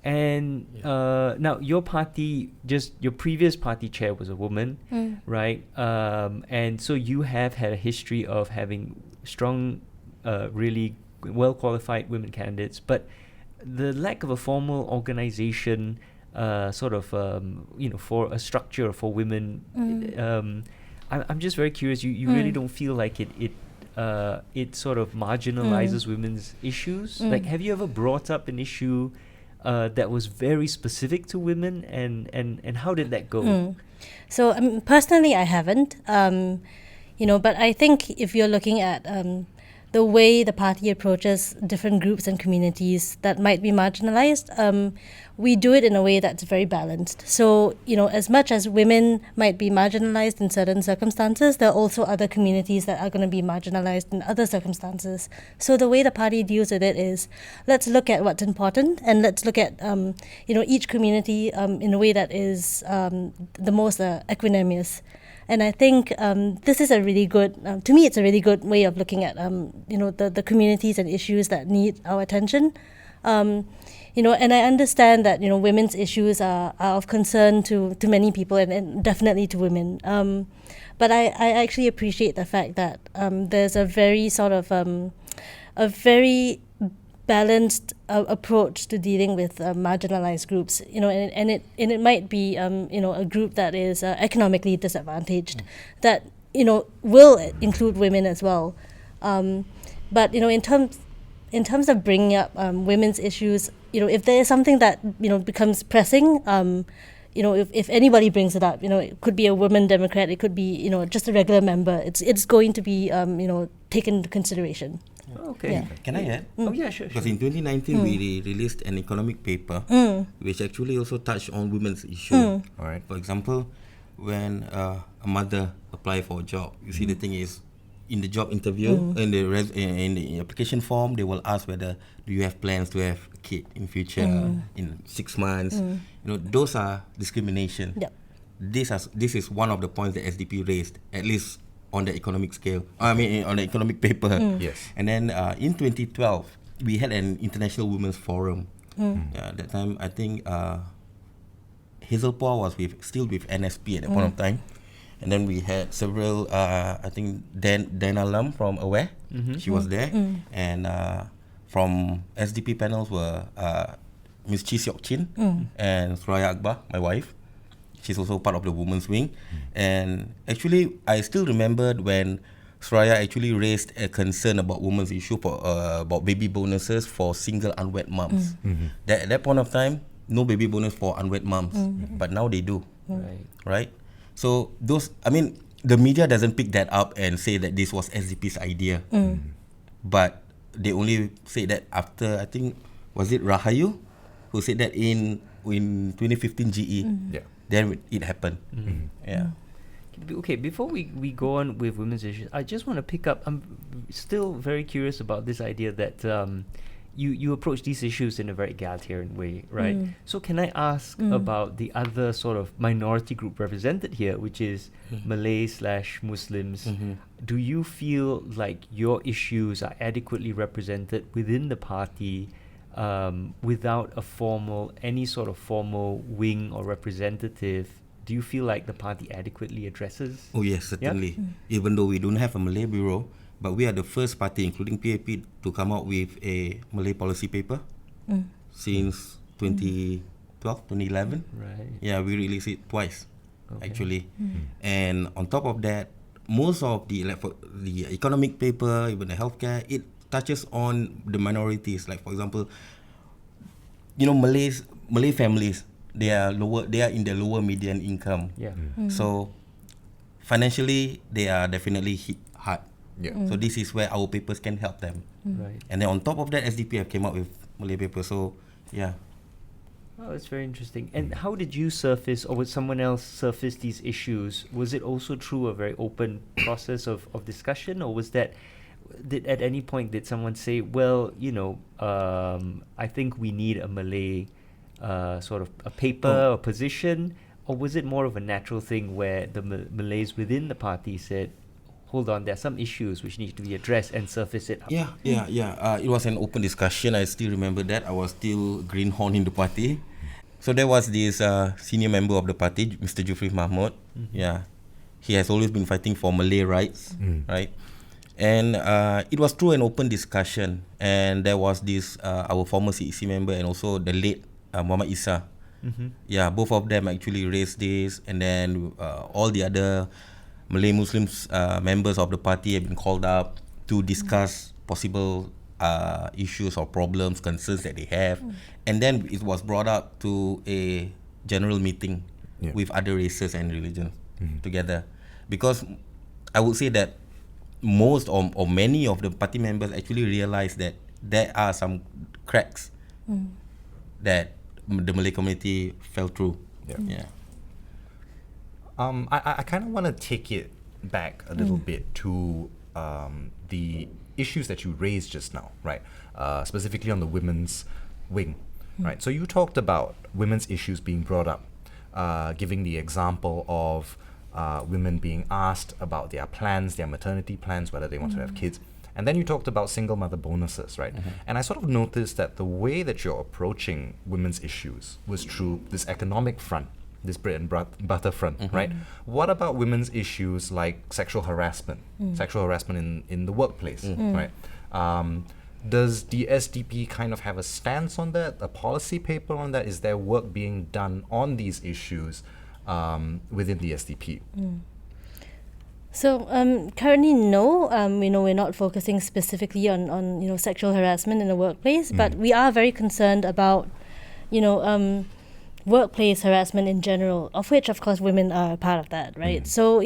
And now your party, just your previous party chair was a woman, right? And so you have had a history of having strong, really well qualified women candidates, but the lack of a formal organization, for a structure for women, I'm just very curious. You really don't feel like it sort of marginalizes women's issues? Like, have you ever brought up an issue that was very specific to women, and how did that go? So personally, I haven't. But I think if you're looking at the way the party approaches different groups and communities that might be marginalized, we do it in a way that's very balanced. So, as much as women might be marginalized in certain circumstances, there are also other communities that are going to be marginalized in other circumstances. So the way the party deals with it is, let's look at what's important, and let's look at, each community in a way that is the most equanimous. And I think this is a really good, to me, it's a really good way of looking at, the communities and issues that need our attention. And I understand that, women's issues are of concern to many people, and definitely to women. But I actually appreciate the fact that there's a very sort of, a very balanced approach to dealing with marginalized groups, and it might be a group that is economically disadvantaged, that will include women as well, but in terms of bringing up women's issues, if there is something that becomes pressing, if anybody brings it up, it could be a woman Democrat, it could be just a regular member, it's going to be taken into consideration. Okay. Yeah. Can I add? Oh yeah, sure. Because in 2019 we released an economic paper which actually also touched on women's issue. All right. For example, when a mother apply for a job, you see the thing is, in the job interview, in the application form, they will ask whether do you have plans to have a kid in future, in 6 months. Those are discrimination. Yep. This is one of the points that SDP raised, at least on the economic scale. On the economic paper. Yes. And then in 2012, we had an International Women's Forum. That time, I think Hazel Paul was still with NSP at that point of time. And then we had several, I think Dana Lam from AWARE, she was there. And from SDP panels were Ms. Chi Seok Chin and Suraya Akbar, my wife. She's also part of the women's wing. And actually, I still remembered when Suraya actually raised a concern about women's issue, about baby bonuses for single unwed moms. At that point of time, no baby bonus for unwed moms, but now they do, right? So the media doesn't pick that up and say that this was SDP's idea, but they only say that after, I think, was it Rahayu who said that in 2015 GE, then it happened. Yeah. Okay, before we go on with women's issues, I just want to pick up. I'm still very curious about this idea that you approach these issues in a very egalitarian way, right? So can I ask about the other sort of minority group represented here, which is Malay/Muslims? Do you feel like your issues are adequately represented within the party without any sort of formal wing or representative? Do you feel like the party adequately addresses? Oh yes, certainly. Even though we don't have a Malay bureau, but we are the first party, including PAP, to come out with a Malay policy paper since 2012, 2011. Right. Yeah, we released it twice, actually. And on top of that, most of the economic paper, even the healthcare, it touches on the minorities. Like for example, Malay families, they are in the lower median income. So financially, they are definitely hit hard. So this is where our papers can help them. Right. And then on top of that, SDP have came up with Malay paper. So yeah. Oh, that's very interesting. And how did you surface, or would someone else surface these issues? Was it also through a very open process of discussion, or was that, at any point did someone say, well, I think we need a Malay sort of a paper or position, or was it more of a natural thing where the Malays within the party said, hold on, there are some issues which need to be addressed, and surface it up? It was an open discussion. I still remember that. I was still greenhorn in the party. So there was this senior member of the party, Mr. Jufri Mahmud. He has always been fighting for Malay rights, right? And it was through an open discussion, and there was this our former CEC member and also the late Muhammad Isa. Both of them actually raised this, and then all the other Malay Muslims members of the party have been called up to discuss possible issues or problems, concerns that they have, and then it was brought up to a general meeting with other races and religions together, because I would say that most or many of the party members actually realized that there are some cracks that the Malay community fell through. I kind of want to take it back a little bit to the issues that you raised just now, right? Specifically on the women's wing, right? So you talked about women's issues being brought up, giving the example of women being asked about their plans, their maternity plans, whether they want to have kids. And then you talked about single mother bonuses, right? And I sort of noticed that the way that you're approaching women's issues was through this economic front, this bread and butter front, right? What about women's issues like sexual harassment in the workplace, right? Does the SDP kind of have a stance on that, a policy paper on that? Is there work being done on these issues within the SDP? So currently, no. We're not focusing specifically on sexual harassment in the workplace, but we are very concerned about workplace harassment in general, of which, of course, women are a part of that, right? So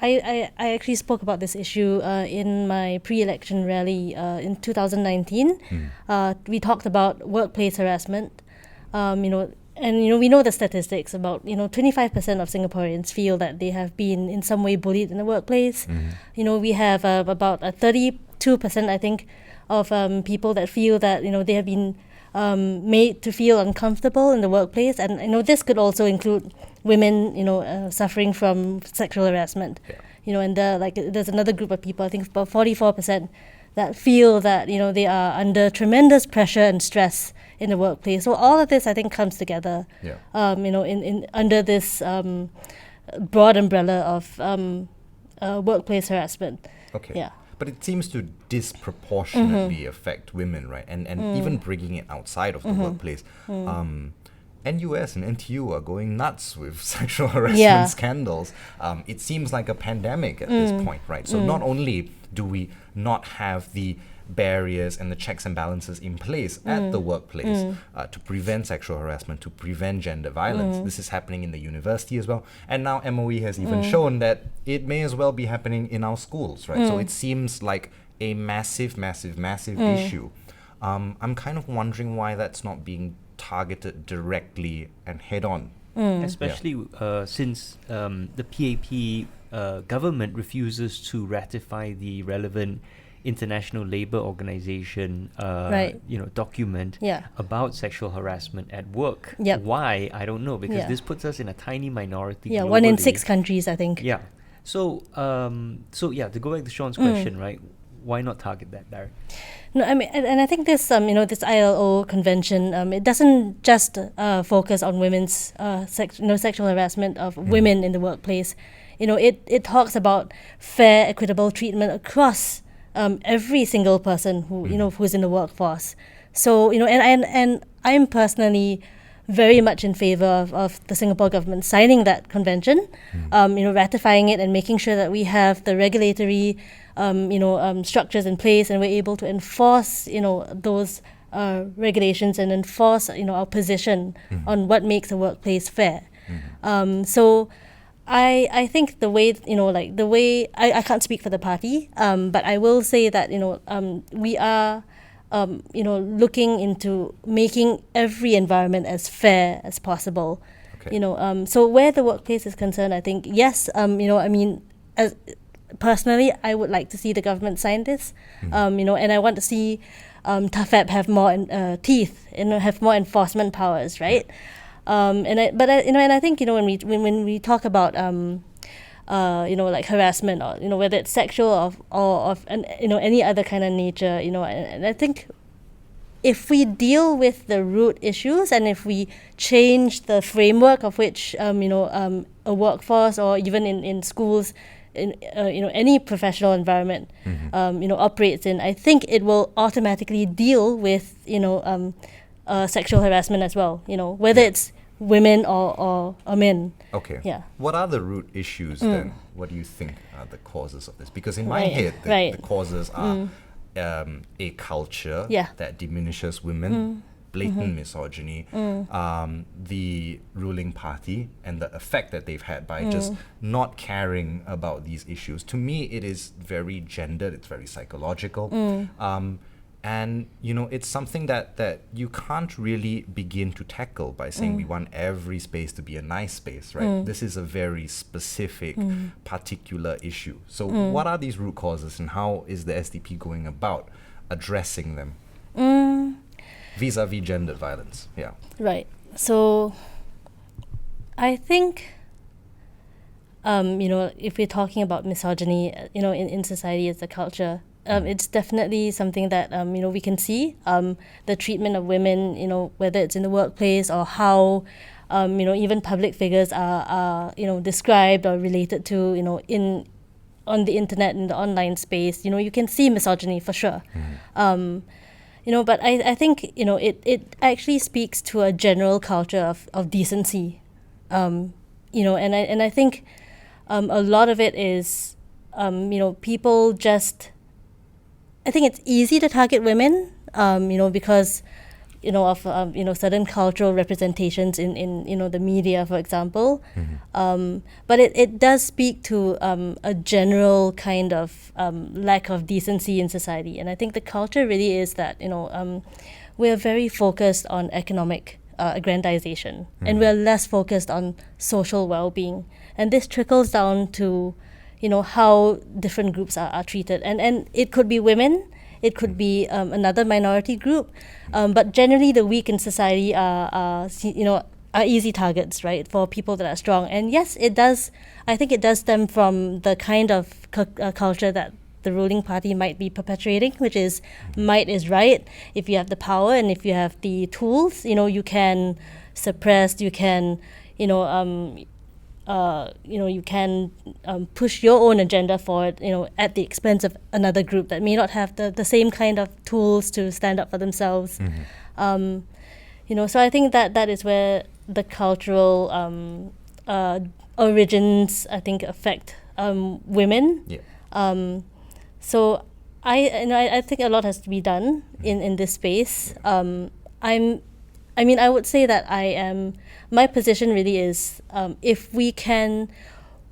I actually spoke about this issue in my pre-election rally in 2019. We talked about workplace harassment. And we know the statistics about 25% of Singaporeans feel that they have been in some way bullied in the workplace. We have about 32%, I think, of people that feel that they have been made to feel uncomfortable in the workplace, and this could also include women suffering from sexual harassment. And there's another group of people, I think about 44%, that feel that they are under tremendous pressure and stress in the workplace. So all of this, I think, comes together, in under this broad umbrella of workplace harassment. Okay. Yeah. But it seems to disproportionately affect women, right? And even bringing it outside of the workplace. NUS and NTU are going nuts with sexual harassment scandals. It seems like a pandemic at this point, right? So not only do we not have the barriers and the checks and balances in place at the workplace to prevent sexual harassment, to prevent gender violence. This is happening in the university as well. And now MOE has even shown that it may as well be happening in our schools, right? So it seems like a massive issue. I'm kind of wondering why that's not being targeted directly and head on. Especially since the PAP government refuses to ratify the relevant International Labour Organization document about sexual harassment at work. Yep. Why? I don't know, because this puts us in a tiny minority. Yeah, globally. 1 in 6 countries, I think. Yeah. So to go back to Sean's question, right? Why not target that, Darren? No, I mean, and I think this, this ILO convention, it doesn't just focus on women's sexual harassment of women in the workplace. It talks about fair, equitable treatment across every single person who's in the workforce. So and I'm personally very much in favor of the Singapore government signing that convention, ratifying it and making sure that we have the regulatory structures in place, and we're able to enforce those regulations and enforce our position on what makes a workplace fair. So I think the way I can't speak for the party, but I will say that we are looking into making every environment as fair as possible. Okay. So where the workplace is concerned, I think yes, as personally, I would like to see the government sign this, and I want to see TAFEP have more teeth, have more enforcement powers, right? And I think when we talk about like harassment, or whether it's sexual or of any other kind of nature, and I think if we deal with the root issues, and if we change the framework of which a workforce, or even in schools, in any professional environment operates in, I think it will automatically deal with sexual harassment as well, whether it's women or men. Okay. Yeah. What are the root issues then? What do you think are the causes of this? Because in my head, the causes are a culture that diminishes women, blatant misogyny, the ruling party, and the effect that they've had by just not caring about these issues. To me, it is very gendered, it's very psychological. And it's something that you can't really begin to tackle by saying we want every space to be a nice space, right? This is a very specific, particular issue. So what are these root causes, and how is the SDP going about addressing them? Vis-a-vis gendered violence, yeah. Right. So I think, if we're talking about misogyny, in society as a culture, it's definitely something that we can see. The treatment of women, whether it's in the workplace or how even public figures are described or related to on the internet, in the online space. You can see misogyny for sure. But I think it actually speaks to a general culture of decency. And I think a lot of it is people just. I think it's easy to target women, because, of certain cultural representations in the media, for example. But it does speak to a general kind of lack of decency in society, and I think the culture really is that we're very focused on economic aggrandization, and we're less focused on social well-being, and this trickles down to how different groups are treated. And it could be women, it could be another minority group, but generally the weak in society are easy targets, right, for people that are strong. And yes, I think it does stem from the kind of culture that the ruling party might be perpetuating, which is might is right. If you have the power and if you have the tools, you can suppress, you can, you can push your own agenda forward, at the expense of another group that may not have the same kind of tools to stand up for themselves. So I think that is where the cultural origins, I think, affect women. Yeah. So I think a lot has to be done in this space. I would say that my position really is, if we can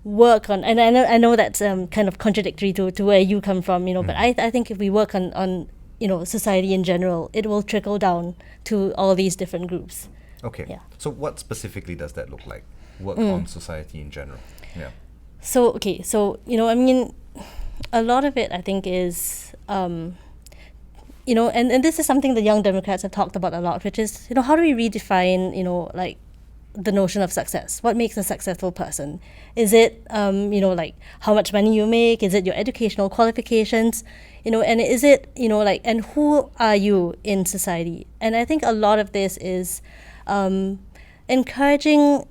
work on, and I know that's kind of contradictory to where you come from, but I think if we work on society in general, it will trickle down to all these different groups. Okay. Yeah. So what specifically does that look like? Work on society in general. Yeah. So a lot of it I think is and this is something the Young Democrats have talked about a lot, which is how do we redefine like the notion of success? What makes a successful person? Is it like how much money you make? Is it your educational qualifications? And is it and who are you in society? And I think a lot of this is encouraging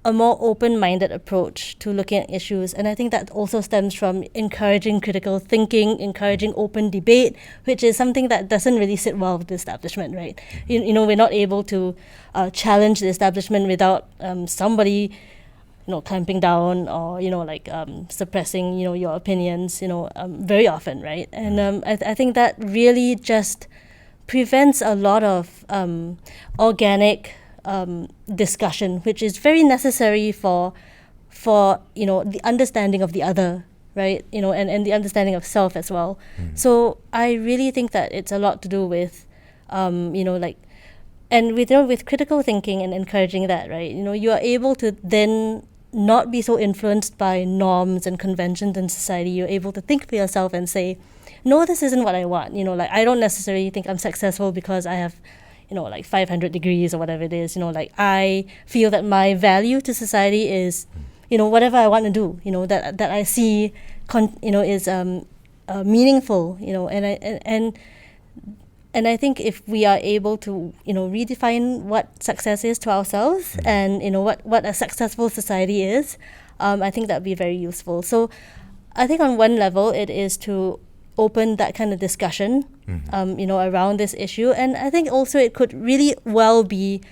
a more open-minded approach to looking at issues, and I think that also stems from encouraging critical thinking, encouraging open debate, which is something that doesn't really sit well with the establishment, right? We're not able to challenge the establishment without somebody clamping down or suppressing your opinions very often, right? And I think that really just prevents a lot of organic discussion, which is very necessary for the understanding of the other, right? And the understanding of self as well. So I really think that it's a lot to do with and with critical thinking and encouraging that, right? You are able to then not be so influenced by norms and conventions in society. You're able to think for yourself and say, no, this isn't what I want. I don't necessarily think I'm successful because I have 500 degrees or whatever it is. I feel that my value to society is, whatever I want to do, that I see, is meaningful, and I think if we are able to, redefine what success is to ourselves and, what a successful society is, I think that would be very useful. So I think on one level it is to open that kind of discussion, around this issue. And I think also it could really well be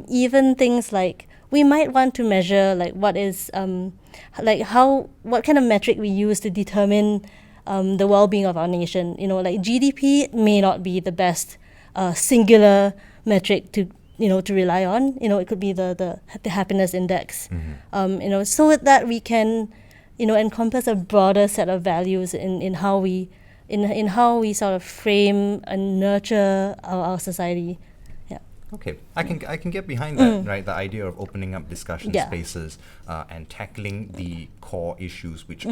even things like we might want to measure what is what kind of metric we use to determine the well-being of our nation. GDP may not be the best singular metric to rely on. It could be the happiness index. So that we can encompass a broader set of values in how we sort of frame and nurture our society. Yeah. Okay, I can get behind that, right? The idea of opening up discussion spaces and tackling the core issues which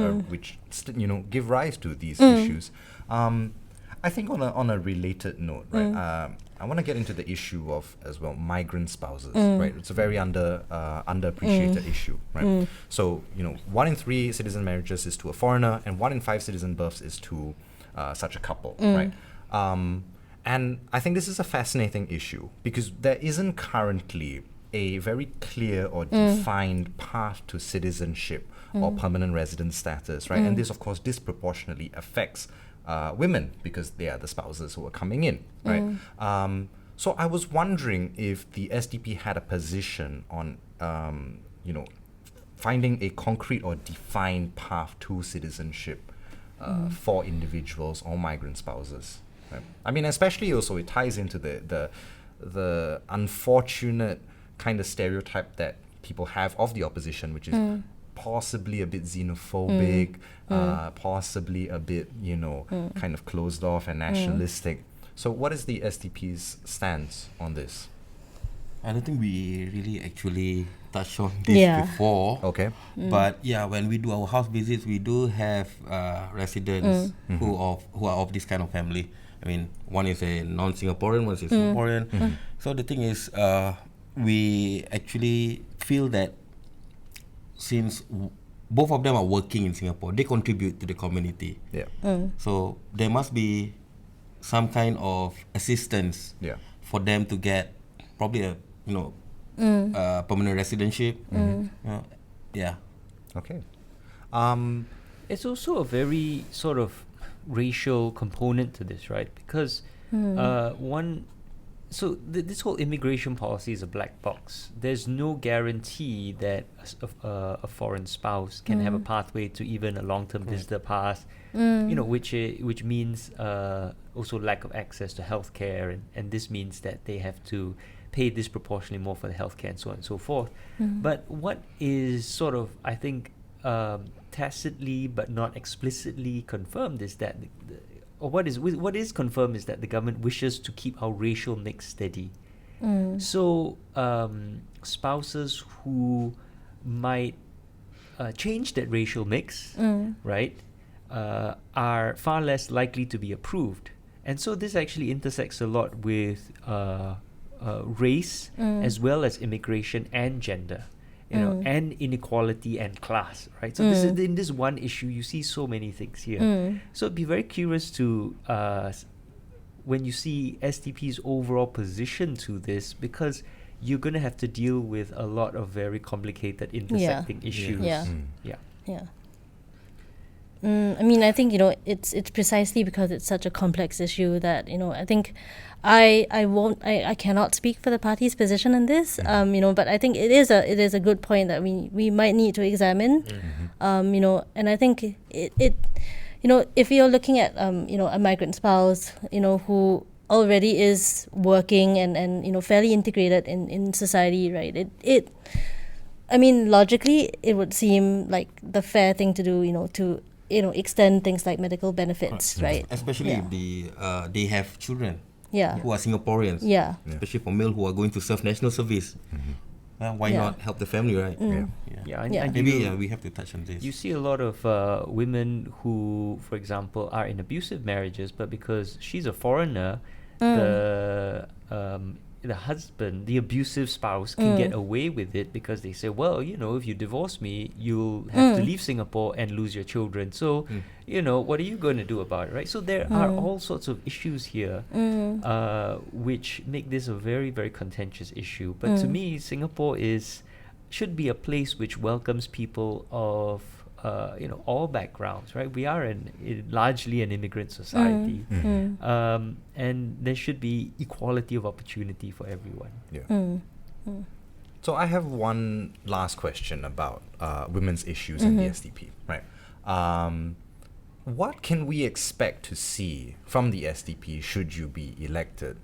give rise to these issues. I think on a related note, right? I want to get into the issue of as well migrant spouses, right? It's a very underappreciated issue, right? So 1 in 3 citizen marriages is to a foreigner, and 1 in 5 citizen births is to such a couple, right? And I think this is a fascinating issue because there isn't currently a very clear or defined path to citizenship or permanent resident status, right? And this, of course, disproportionately affects women because they are the spouses who are coming in, right? So I was wondering if the SDP had a position on, finding a concrete or defined path to citizenship for individuals or migrant spouses. Right? I mean, especially also it ties into the unfortunate kind of stereotype that people have of the opposition, which is possibly a bit xenophobic, possibly a bit, kind of closed off and nationalistic. So what is the SDP's stance on this? I don't think we really actually touched on this before. Okay. But when we do our house visits, we do have residents who are of this kind of family. I mean, one is a non-Singaporean, one is a Singaporean. So the thing is, we actually feel that since both of them are working in Singapore, they contribute to the community. Yeah. So there must be some kind of assistance for them to get probably a permanent residentship. Okay. It's also a very sort of racial component to this, right? Because one this whole immigration policy is a black box. There's no guarantee that a foreign spouse can have a pathway to even a long-term visitor pass, which means also lack of access to healthcare, and this means that they have to pay disproportionately more for the healthcare and so on and so forth. But what is sort of, I think, tacitly but not explicitly confirmed is that what is confirmed is that the government wishes to keep our racial mix steady. So spouses who might change that racial mix, right, are far less likely to be approved. And so this actually intersects a lot with race as well as immigration and gender. And inequality and class, right? So this is, in this one issue, you see so many things here. So I'd be very curious to, when you see SDP's overall position to this, because you're going to have to deal with a lot of very complicated intersecting issues. Yeah. Yeah. I mean, I think, it's precisely because it's such a complex issue that, I think I cannot speak for the party's position on this, but I think it is a good point that we might need to examine, and I think it if you're looking at, a migrant spouse, who already is working and fairly integrated in society, right? I mean, logically, it would seem like the fair thing to do, to extend things like medical benefits, right? Especially if they have children who are Singaporeans. Yeah. Especially for male who are going to serve national service. Why not help the family, right? And Maybe we have to touch on this. You see a lot of women who, for example, are in abusive marriages, but because she's a foreigner, the husband, the abusive spouse, can get away with it because they say, well, if you divorce me, you'll have to leave Singapore and lose your children. So, what are you going to do about it, right? So there are all sorts of issues here which make this a very, very contentious issue. But to me, Singapore should be a place which welcomes people of all backgrounds, right? We are largely an immigrant society, and there should be equality of opportunity for everyone. So I have one last question about women's issues in the SDP, right? What can we expect to see from the SDP should you be elected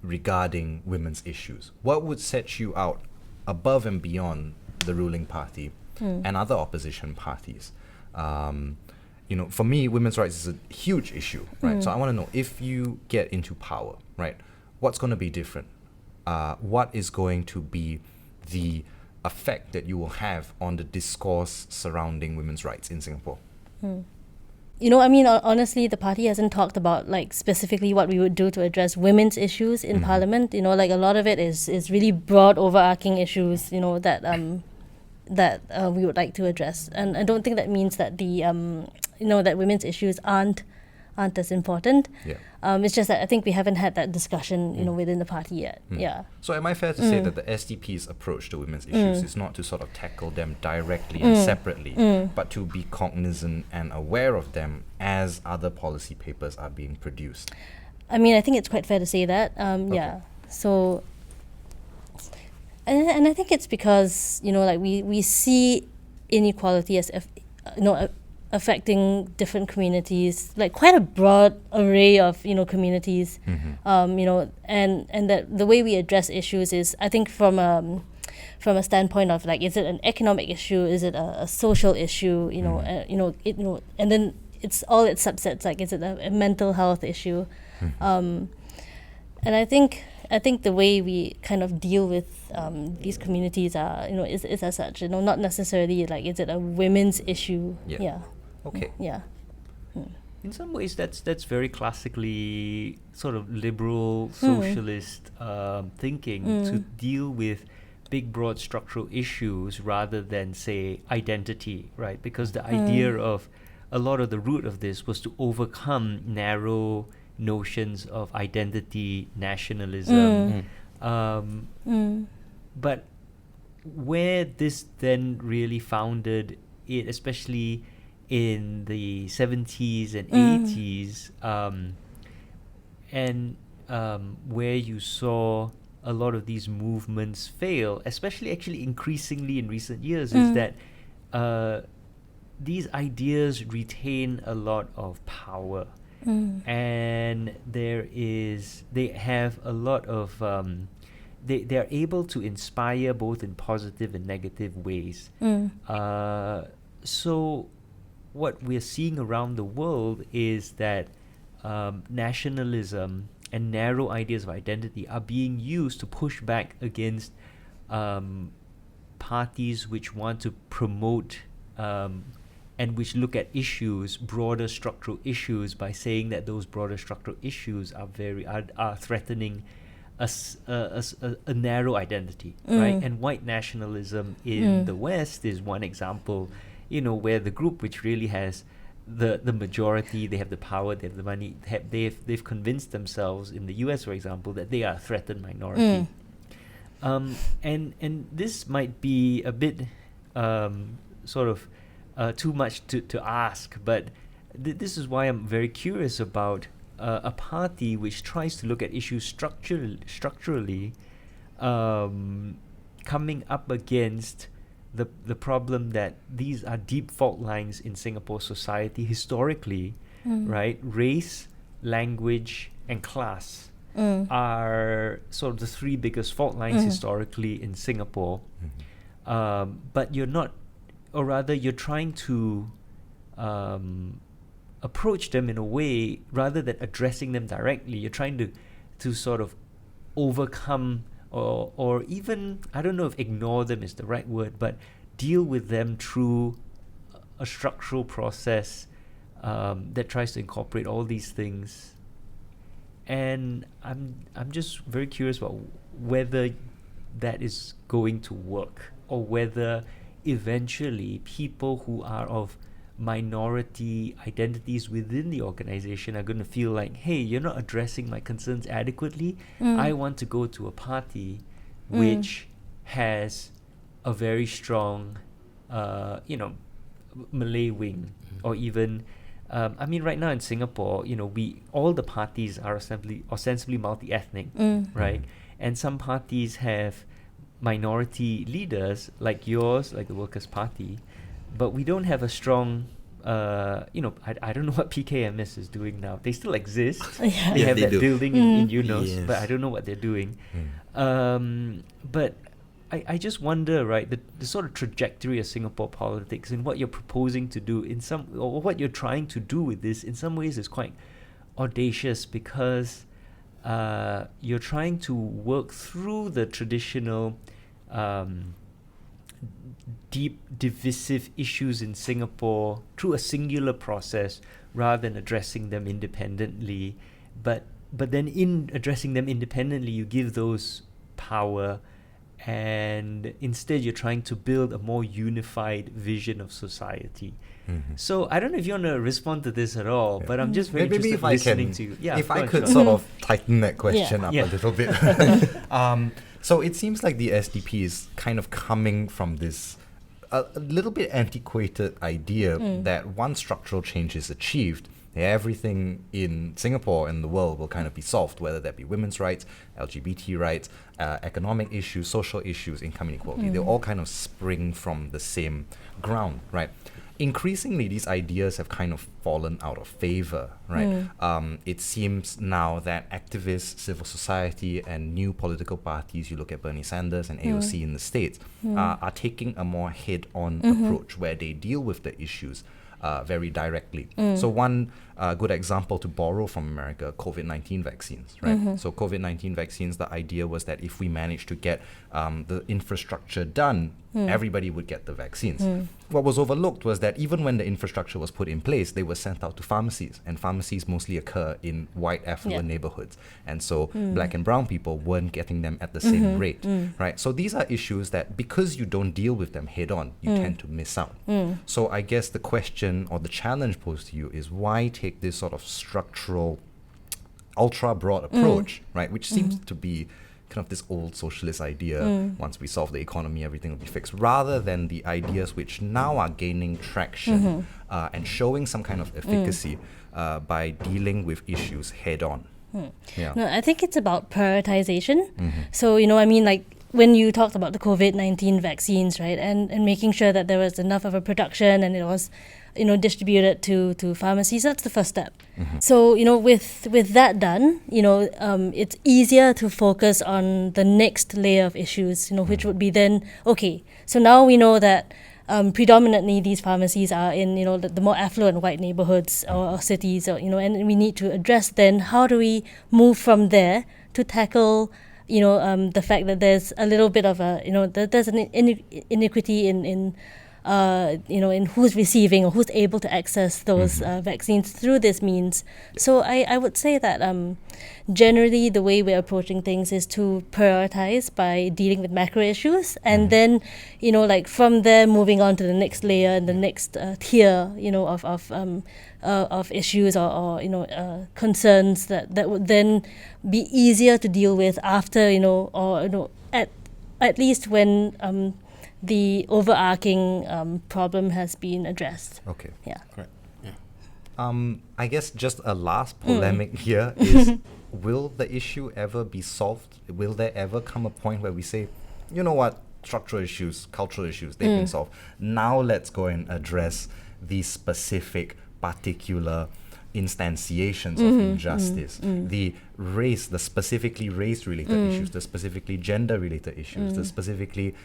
regarding women's issues? What would set you out above and beyond the ruling party and other opposition parties? For me, women's rights is a huge issue, right? So I want to know, if you get into power, right, what's going to be different? What is going to be the effect that you will have on the discourse surrounding women's rights in Singapore? Honestly, the party hasn't talked about specifically what we would do to address women's issues in Parliament. A lot of it is really broad, overarching issues, that we would like to address, and I don't think that means that that women's issues aren't as important. It's just that I think we haven't had that discussion, within the party yet. So am I fair to say that the SDP's approach to women's issues is not to sort of tackle them directly and separately, but to be cognizant and aware of them as other policy papers are being produced? I mean, I think it's quite fair to say that. So. And I think it's because we see inequality as affecting different communities, quite a broad array of communities, and that the way we address issues is, I think, from a standpoint of is it an economic issue, is it a social issue, and then it's all its subsets, is it a mental health issue, and I think the way we kind of deal with these communities are, is as such, not necessarily is it a women's issue? Okay. In some ways, that's very classically sort of liberal socialist thinking, to deal with big, broad structural issues rather than, say, identity, right? Because the idea of a lot of the root of this was to overcome narrow notions of identity, nationalism. But where this then really founded it, especially in the 70s and 80s, and where you saw a lot of these movements fail, especially actually increasingly in recent years, is that these ideas retain a lot of power. And they have a lot of they're able to inspire both in positive and negative ways. So what we're seeing around the world is that nationalism and narrow ideas of identity are being used to push back against parties which want to promote and which look at issues, broader structural issues, by saying that those broader structural issues are threatening a narrow identity, right? And white nationalism in the West is one example, where the group which really has the majority, they have the power, they have the money, they've convinced themselves in the US, for example, that they are a threatened minority. And this might be a bit too much to ask, but this is why I'm very curious about a party which tries to look at issues structurally, coming up against the problem that these are deep fault lines in Singapore society historically, right? Race, language, and class are sort of the three biggest fault lines historically in Singapore. But you're not, or rather you're trying to approach them in a way, rather than addressing them directly, you're trying to sort of overcome or even, I don't know if ignore them is the right word, but deal with them through a structural process that tries to incorporate all these things. And I'm just very curious about whether that is going to work, or whether eventually people who are of minority identities within the organization are going to feel like, hey, you're not addressing my concerns adequately. I want to go to a party which has a very strong Malay wing, or even right now in Singapore, all the parties are ostensibly multi-ethnic, right? And some parties have minority leaders like yours, like the Workers' Party, but we don't have a strong I don't know what PKMS is doing now. They still exist. They have that building in Eunos, but I don't know what they're doing. But I just wonder, right, the sort of trajectory of Singapore politics and what you're proposing to do or what you're trying to do with this, in some ways is quite audacious, because you're trying to work through the traditional deep divisive issues in Singapore through a singular process, rather than addressing them independently. But then in addressing them independently, you give those power, and instead you're trying to build a more unified vision of society. So I don't know if you want to respond to this at all, but I'm just very interested in listening to you. If I could sort of tighten that question up a little bit. So it seems like the SDP is kind of coming from this a little bit antiquated idea that once structural change is achieved, everything in Singapore and the world will kind of be solved, whether that be women's rights, LGBT rights, economic issues, social issues, income inequality. They all kind of spring from the same ground, right? Increasingly, these ideas have kind of fallen out of favor, right? It seems now that activists, civil society, and new political parties, you look at Bernie Sanders and AOC in the States, are taking a more head-on approach where they deal with the issues very directly. So one good example to borrow from America, COVID-19 vaccines, right? So COVID-19 vaccines, the idea was that if we managed to get the infrastructure done, everybody would get the vaccines. What was overlooked was that even when the infrastructure was put in place, they were sent out to pharmacies, and pharmacies mostly occur in white affluent neighborhoods. And so black and brown people weren't getting them at the same rate, right? So these are issues that, because you don't deal with them head on, you tend to miss out. So I guess the question or the challenge posed to you is, why take this sort of structural, ultra broad approach, right? Which seems to be kind of this old socialist idea, once we solve the economy, everything will be fixed, rather than the ideas which now are gaining traction and showing some kind of efficacy by dealing with issues head on. Yeah. No, I think it's about prioritization. So, like when you talked about the COVID-19 vaccines, right, and making sure that there was enough of a production and it was, distributed to pharmacies, that's the first step. So, with that done, it's easier to focus on the next layer of issues, which would be then, okay, so now we know that predominantly these pharmacies are in the more affluent white neighborhoods or cities, and we need to address then how do we move from there to tackle the fact that there's a little bit of a that there's an inequity in who's receiving or who's able to access those vaccines through this means. So I would say that generally the way we're approaching things is to prioritize by dealing with macro issues, and then like from there moving on to the next layer and the next tier of issues or concerns that would then be easier to deal with after at least when the overarching problem has been addressed. Okay. Yeah. Correct. Yeah. I guess just a last polemic here is, will the issue ever be solved? Will there ever come a point where we say, you know what, structural issues, cultural issues, they've been solved. Now let's go and address these specific, particular instantiations of injustice, the specifically race-related issues, the specifically gender-related issues, the specifically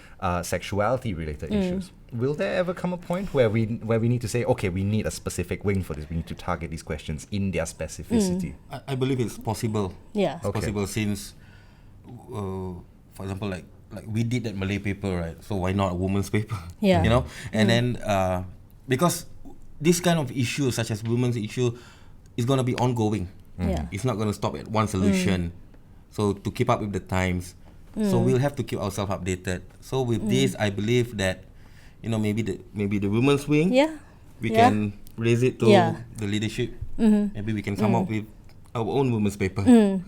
sexuality-related issues. Will there ever come a point where we need to say, okay, we need a specific wing for this, we need to target these questions in their specificity? I believe it's possible. Yeah. It's possible since, for example, like we did that Malay paper, right? So why not a women's paper? Yeah. And then because this kind of issue, such as women's issue, is going to be ongoing. Yeah. It's not going to stop at one solution. So to keep up with the times, so we'll have to keep ourselves updated. So with this, I believe that maybe the women's wing, we can raise it to the leadership. Maybe we can come up with our own women's paper.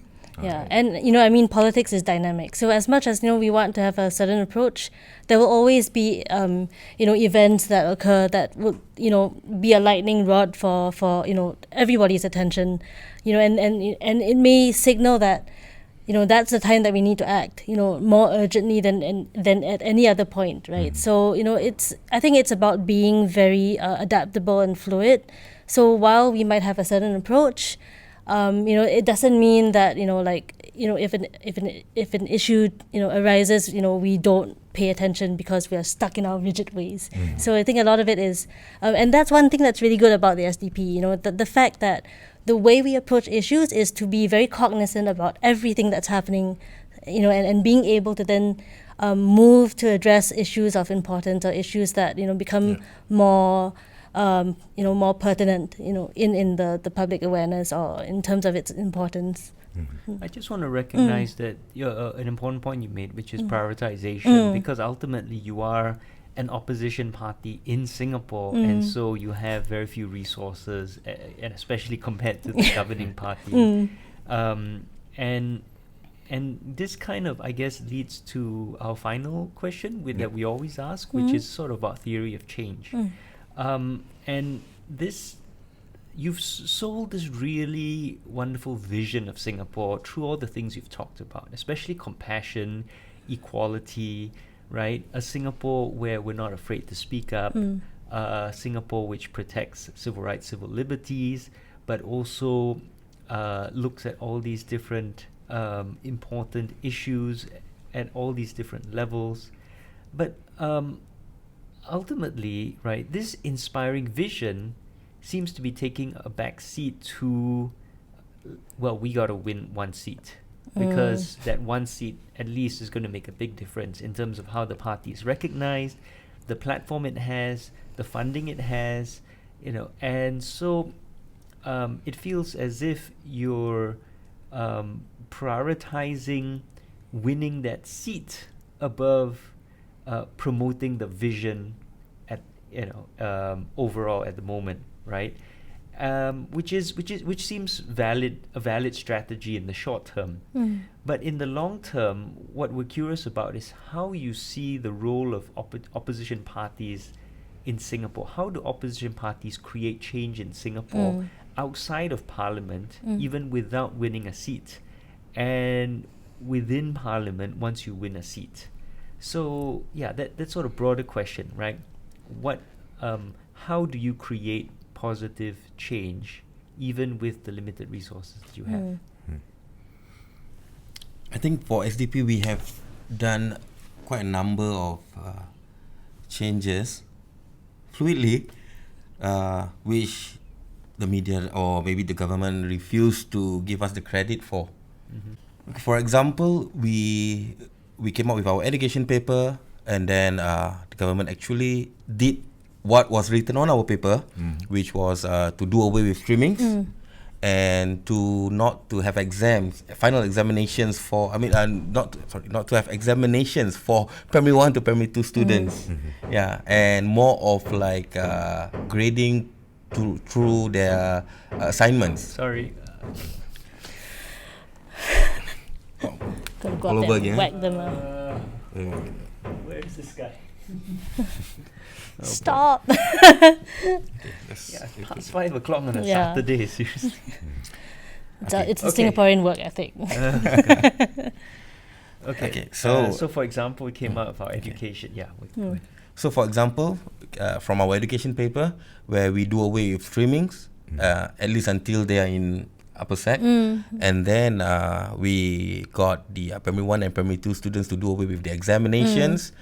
Yeah, and politics is dynamic. So as much as we want to have a certain approach, there will always be events that occur that would be a lightning rod for everybody's attention, and it may signal that that's the time that we need to act more urgently than at any other point, right? So I think it's about being very adaptable and fluid. So while we might have a certain approach, it doesn't mean that if an issue arises, we don't pay attention because we are stuck in our rigid ways. So I think a lot of it is, and that's one thing that's really good about the SDP. The fact that the way we approach issues is to be very cognizant about everything that's happening, and being able to then move to address issues of importance or issues that become more more pertinent, in the public awareness or in terms of its importance. I just want to recognize that an important point you made, which is prioritization, because ultimately you are an opposition party in Singapore, and so you have very few resources, and especially compared to the governing party. And this kind of, I guess, leads to our final question that we always ask, which is sort of about theory of change. And this, you've sold this really wonderful vision of Singapore through all the things you've talked about, especially compassion, equality, right? A Singapore where we're not afraid to speak up, Singapore which protects civil rights, civil liberties, but also looks at all these different important issues at all these different levels. But ultimately, right, this inspiring vision seems to be taking a back seat to, well, we got to win one seat, because that one seat at least is going to make a big difference in terms of how the party is recognized, the platform it has, the funding it has, and so it feels as if you're prioritizing winning that seat above promoting the vision at overall at the moment, right? Which seems a valid strategy in the short term. But in the long term, what we're curious about is how you see the role of opposition parties in Singapore. How do opposition parties create change in Singapore outside of Parliament, even without winning a seat, and within Parliament once you win a seat. So yeah, that sort of broader question, right? How do you create positive change even with the limited resources that you have? I think for SDP we have done quite a number of changes fluidly, which the media or maybe the government refused to give us the credit for. For example, we came up with our education paper, and then the government actually did what was written on our paper, which was to do away with streamings and not to have final examinations for. Not to have examinations for primary 1 to primary 2 students. Yeah, and more of like grading through their assignments. Sorry. Gotta go All up over there and again. whack them up. Where is this guy? Stop. Yeah, past 5 o'clock on a Yeah. Saturday, seriously. It's a Okay. Singaporean work ethic. Okay. So For example, we came out of our education. Yeah. Go ahead. So, for example, from our education paper, where we do away with streamings, at least until they are in upper sec, and then we got the primary 1 and primary 2 students to do away with the examinations.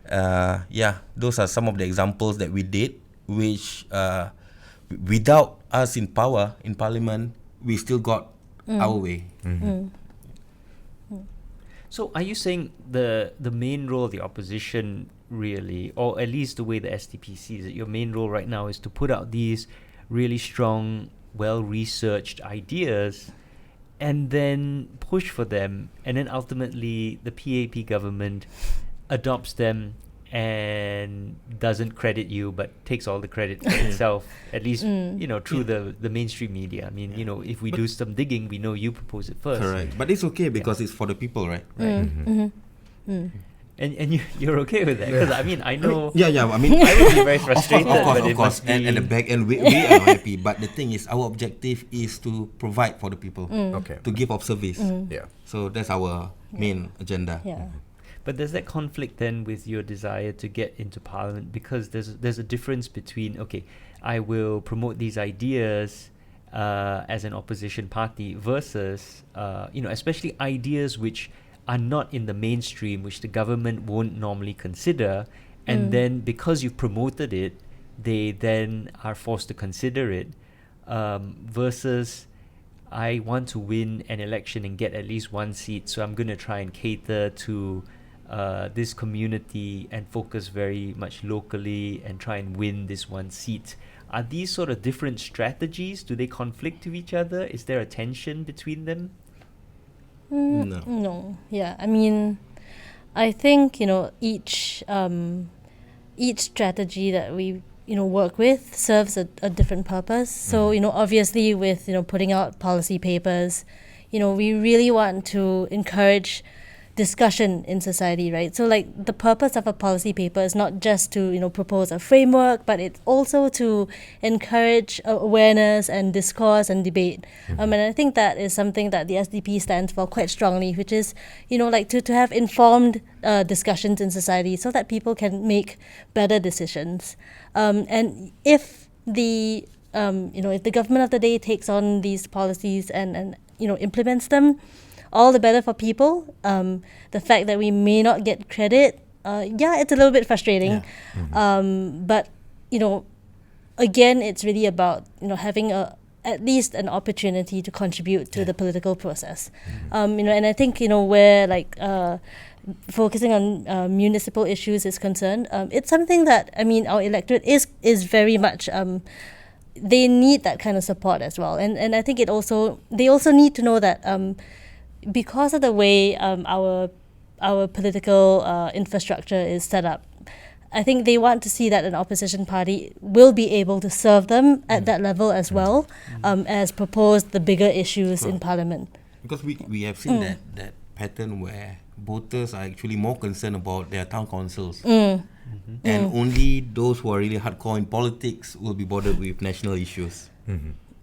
Those are some of the examples that we did, which without us in power in Parliament, we still got our way. So are you saying the main role of the opposition really, or at least the way the SDP sees it, your main role right now is to put out these really strong, well-researched ideas and then push for them, and then ultimately the PAP government adopts them and doesn't credit you but takes all the credit for itself, at least through the mainstream media. I mean, if we do some digging, we know you propose it first. Correct. But it's okay because it's for the people, right? And you're okay with that? Because I know Yeah. I mean, I would be very frustrated, Of but it course. must be... And at the back end, we are happy. But the thing is, our objective is to provide for the people, Okay. to give of service. Yeah. So that's our main agenda. Yeah. But does that conflict then with your desire to get into Parliament? Because there's a difference between, okay, I will promote these ideas as an opposition party versus, especially ideas which are not in the mainstream, which the government won't normally consider, and then because you've promoted it, they then are forced to consider it, versus I want to win an election and get at least one seat, so I'm going to try and cater to this community and focus very much locally and try and win this one seat. Are these sort of different strategies? Do they conflict with each other? Is there a tension between them? No. Yeah. I mean, I think each strategy that we work with serves a different purpose. So obviously with putting out policy papers, we really want to encourage discussion in society, right? So like the purpose of a policy paper is not just to propose a framework, but it's also to encourage awareness and discourse and debate. And I think that is something that the SDP stands for quite strongly, which is like to have informed discussions in society so that people can make better decisions. And if the if the government of the day takes on these policies and implements them, all the better for people. The fact that we may not get credit, it's a little bit frustrating. But again, it's really about having at least an opportunity to contribute to the political process. And I think where like focusing on municipal issues is concerned, it's something that our electorate is very much. They need that kind of support as well, and I think they also need to know that. Because of the way our political infrastructure is set up, I think they want to see that an opposition party will be able to serve them at that level as well, as proposed the bigger issues in Parliament. Because we have seen that pattern where voters are actually more concerned about their town councils. And only those who are really hardcore in politics will be bothered with national issues.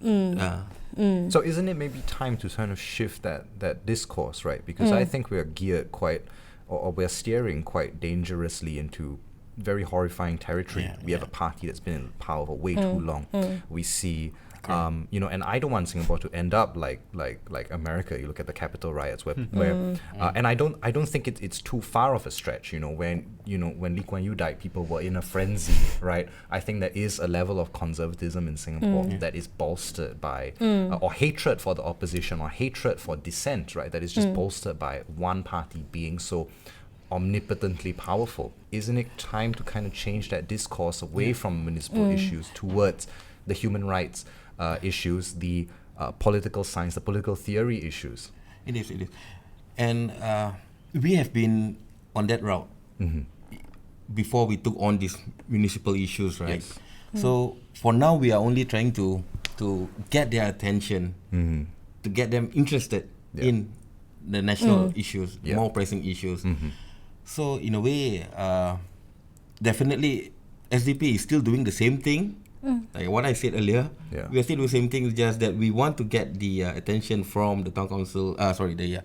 So isn't it maybe time to kind of shift that discourse, right? Because I think we are geared quite, or we're steering quite dangerously into very horrifying territory. We have a party that's been in power for way too long. We see, and I don't want Singapore to end up like America. You look at the Capitol riots, and I don't think it's too far of a stretch. When Lee Kuan Yew died, people were in a frenzy, right? I think there is a level of conservatism in Singapore that is bolstered by or hatred for the opposition or hatred for dissent, right? That is just bolstered by one party being so omnipotently powerful. Isn't it time to kind of change that discourse away from municipal issues towards the human rights issues, the political science, the political theory issues? It is. And we have been on that route before we took on these municipal issues, right? Yes. So for now, we are only trying to get their attention, to get them interested in the national issues, more pressing issues. So in a way, definitely SDP is still doing the same thing. Like what I said earlier, we are still doing the same thing. It's just that we want to get the attention from the town council. The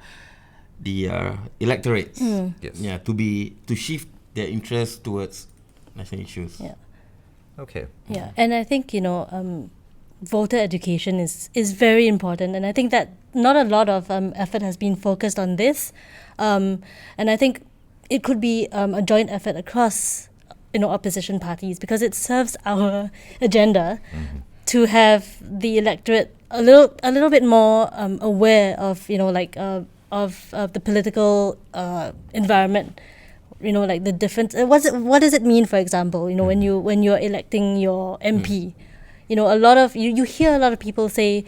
electorates. To shift their interest towards national issues. Okay. And I think voter education is very important, and I think that not a lot of effort has been focused on this, and I think it could be a joint effort across opposition parties, because it serves our agenda to have the electorate a little bit more aware of the political environment. Like the difference. What does it mean, for example, when you're electing your MP? A lot of you hear a lot of people say,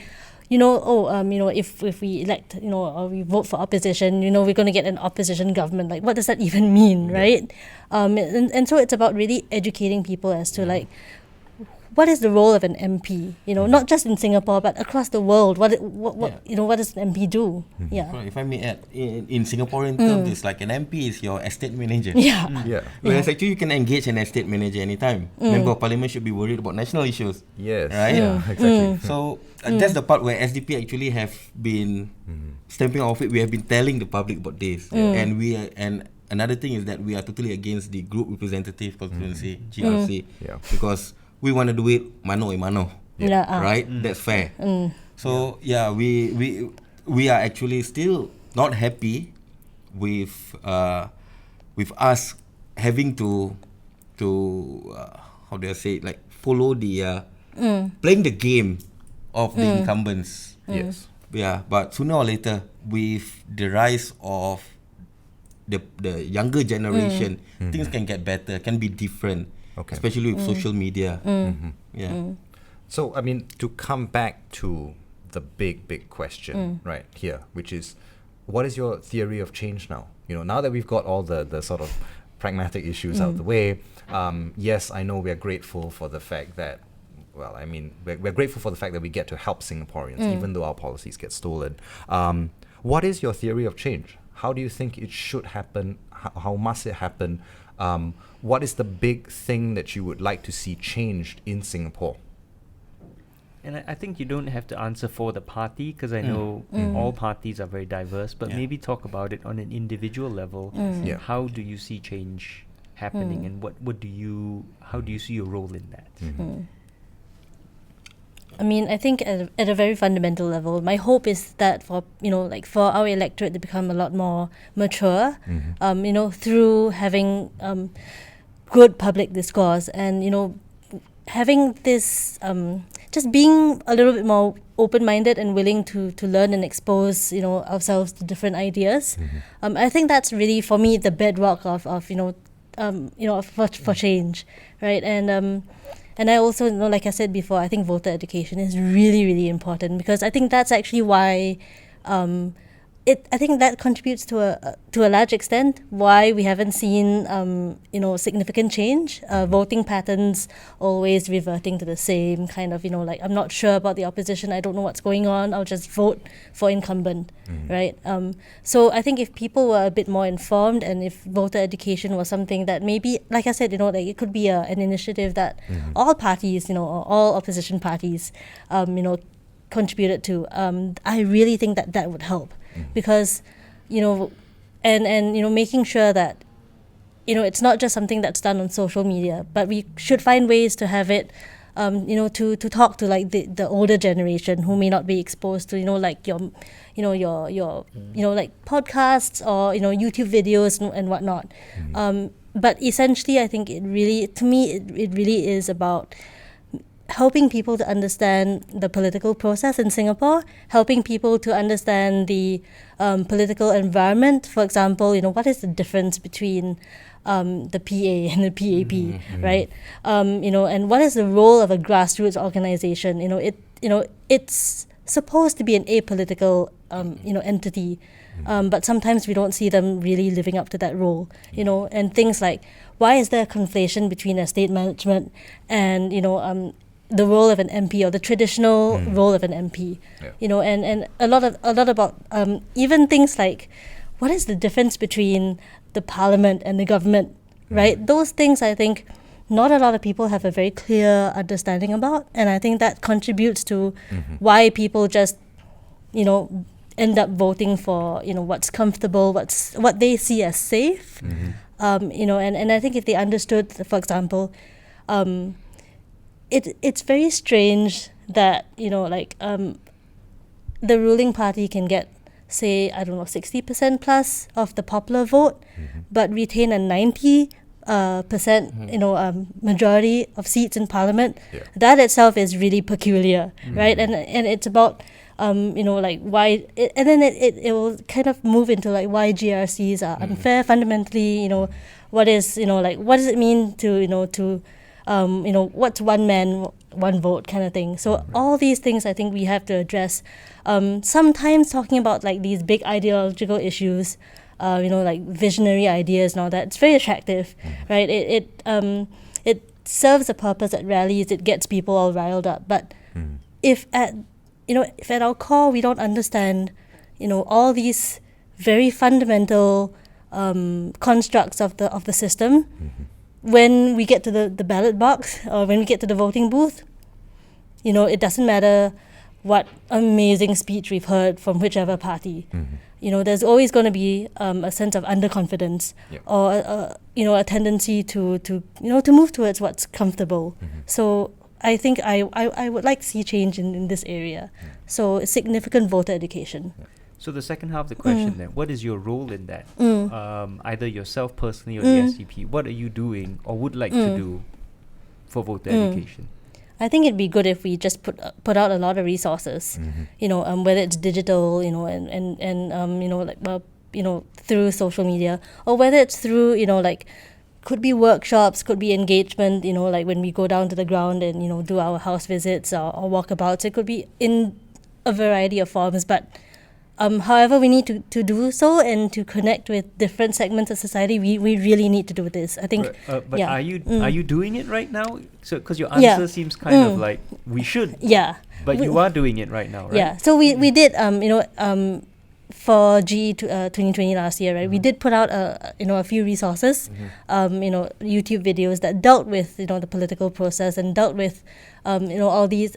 if we elect, or we vote for opposition, we're going to get an opposition government. Like, what does that even mean, right? And so it's about really educating people as to what is the role of an MP? Not just in Singapore but across the world. What does an MP do? If I may add, in Singaporean terms, it's like an MP is your estate manager. Whereas actually you can engage an estate manager anytime. Member of Parliament should be worried about national issues. Yes. Right. Exactly. So that's the part where SDP actually have been stamping off it. We have been telling the public about this, and another thing is that we are totally against the group representative constituency (GRC) because we want to do it mano a mano, right? That's fair. So we are actually still not happy with us having to how do I say it, like follow the playing the game of the incumbents. Yes. But sooner or later, with the rise of the younger generation, things can get better, can be different. Especially with social media. So, I mean, to come back to the big question right here, which is, what is your theory of change now? Now that we've got all the sort of pragmatic issues out of the way, yes, I know we're grateful for the fact that, we're grateful for the fact that we get to help Singaporeans, even though our policies get stolen. What is your theory of change? How do you think it should happen? How must it happen? What is the big thing that you would like to see changed in Singapore? And I think you don't have to answer for the party, because I know all parties are very diverse, but maybe talk about it on an individual level. How do you see change happening, and how do you see your role in that? I mean, I think at a very fundamental level, my hope is that for our electorate to become a lot more mature, through having good public discourse and having this just being a little bit more open-minded and willing to learn and expose ourselves to different ideas. I think that's really, for me, the bedrock of for change, right? And I also, like I said before, I think voter education is really, really important, because I think that's actually why I think that contributes to a large extent why we haven't seen significant change. Voting patterns always reverting to the same kind of I'm not sure about the opposition, I don't know what's going on, I'll just vote for incumbent, right? So I think if people were a bit more informed, and if voter education was something that maybe, like I said, it could be an initiative that all parties, or all opposition parties, contributed to, I really think that would help, because, and making sure that, it's not just something that's done on social media, but we should find ways to have it, to talk to like the older generation who may not be exposed to, like your like podcasts or, YouTube videos and whatnot. But essentially, I think it really is about helping people to understand the political process in Singapore, helping people to understand the political environment. For example, what is the difference between the PA and the PAP, right? And what is the role of a grassroots organization? It's supposed to be an apolitical, entity, but sometimes we don't see them really living up to that role, and things like, why is there a conflation between estate management and, the role of an MP, or the traditional role of an MP, and a lot about even things like, what is the difference between the parliament and the government, right? Those things, I think, not a lot of people have a very clear understanding about, and I think that contributes to why people just, end up voting for, what's comfortable, what they see as safe, and I think if they understood, for example, it's very strange that, the ruling party can get, say, 60% plus of the popular vote, but retain a 90% majority of seats in parliament. That itself is really peculiar, right? And it's about why and then it will kind of move into like why GRCs are unfair fundamentally. What is what does it mean to what's one man, one vote kind of thing. So all these things I think we have to address. Sometimes talking about like these big ideological issues, like visionary ideas and all that, it's very attractive, right? It serves a purpose at rallies, it gets people all riled up. But if at our core we don't understand, all these very fundamental constructs of the system, when we get to the ballot box or when we get to the voting booth, it doesn't matter what amazing speech we've heard from whichever party. There's always going to be a sense of underconfidence or a tendency to move towards what's comfortable. So I think I would like to see change in this area. So significant voter education. So the second half of the question then, what is your role in that? Either yourself personally or the SDP, what are you doing or would like to do for voter education? I think it'd be good if we just put out a lot of resources, whether it's digital, through social media, or whether it's through, could be workshops, could be engagement, like when we go down to the ground and, do our house visits or walkabouts. It could be in a variety of forms, but however we need to do so and to connect with different segments of society, we really need to do this. I think. But are you doing it right now? So because your answer seems kind of like we should. Yeah. But you are doing it right now, right? Yeah. So we did for GE 2020 last year, right? We did put out a few resources, YouTube videos that dealt with the political process and dealt with all these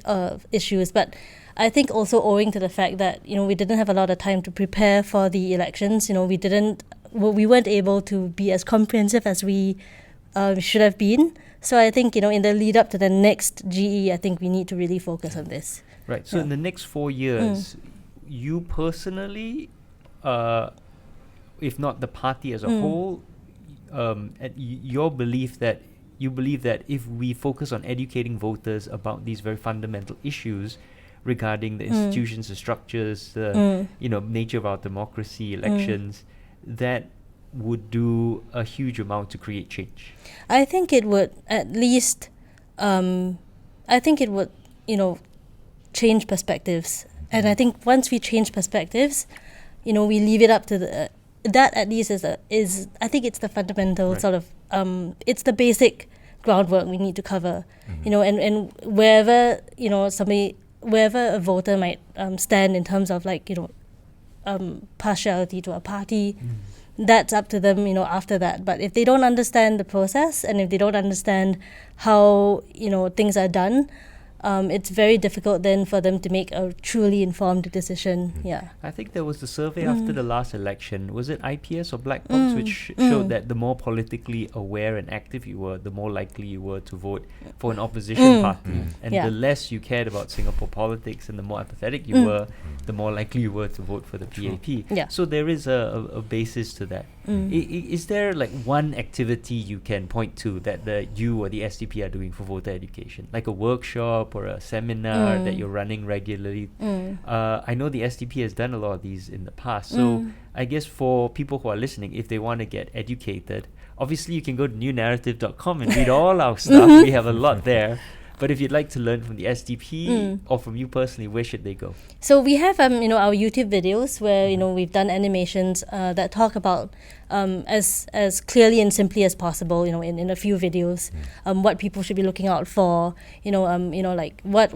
issues, but I think also owing to the fact that we didn't have a lot of time to prepare for the elections. We weren't able to be as comprehensive as we should have been. So I think in the lead up to the next GE, I think we need to really focus on this. Right. So in the next 4 years, you personally, if not the party as a whole, you believe that if we focus on educating voters about these very fundamental issues regarding the institutions, the structures, the nature of our democracy, elections, that would do a huge amount to create change. I think it would at least. I think it would, change perspectives, and I think once we change perspectives, we leave it up to the. That at least is I think it's the fundamental sort of. It's the basic groundwork we need to cover, and wherever wherever a voter might stand in terms of partiality to a party, that's up to them, after that. But if they don't understand the process and if they don't understand how, things are done, it's very difficult then for them to make a truly informed decision. Yeah. I think there was the survey after the last election. Was it IPS or Black Box, which showed that the more politically aware and active you were, the more likely you were to vote for an opposition party. And Yeah. the less you cared about Singapore politics and the more apathetic you were, the more likely you were to vote for the PAP. Yeah. So there is a basis to that. Is there like one activity you can point to that you or the SDP are doing for voter education? Like a workshop or a seminar that you're running regularly? I know the SDP has done a lot of these in the past. So I guess for people who are listening, if they want to get educated, obviously you can go to newnarrative.com and read all our stuff. We have a lot there. But if you'd like to learn from the SDP or from you personally, where should they go? So we have our YouTube videos where we've done animations that talk about as clearly and simply as possible, in a few videos, what people should be looking out for, like what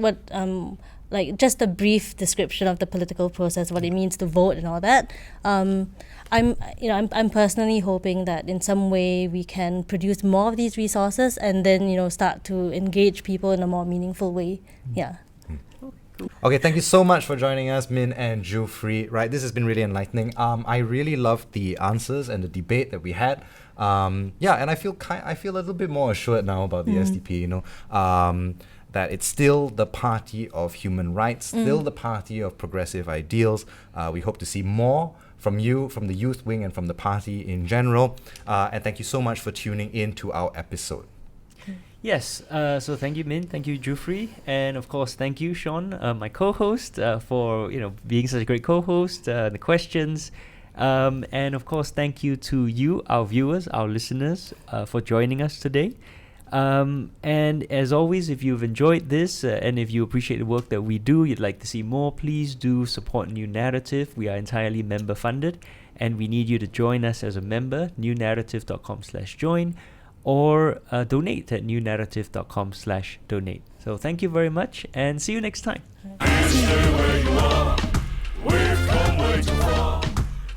like just a brief description of the political process, what it means to vote and all that. I'm personally hoping that in some way we can produce more of these resources and then start to engage people in a more meaningful way. Yeah. Okay, thank you so much for joining us, Min and Jufri. Right, this has been really enlightening. I really loved the answers and the debate that we had. And I feel a little bit more assured now about the SDP. That it's still the party of human rights, still the party of progressive ideals. We hope to see more from you, from the youth wing, and from the party in general. And thank you so much for tuning in to our episode. Yes, so thank you, Min, thank you, Jufri, and of course, thank you, Sean, my co-host, for being such a great co-host, the questions, and of course, thank you to you, our viewers, our listeners, for joining us today. And as always, if you've enjoyed this and if you appreciate the work that we do, you'd like to see more, please do support New Narrative. We are entirely member funded, and we need you to join us as a member, newnarrative.com/join. or donate at newnarrative.com/donate. So thank you very much and see you next time. Stay where you are. We've come way too far.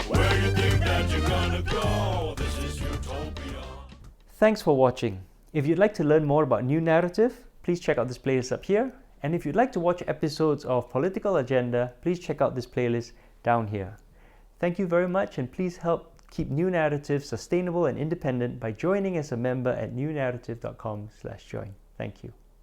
Where you think that you're gonna go? This is utopia. Thanks for watching. If you'd like to learn more about New Narrative, please check out this playlist up here. And if you'd like to watch episodes of Political Agenda, please check out this playlist down here. Thank you very much, and please help keep New Narrative sustainable and independent by joining as a member at newnarrative.com/join. Thank you.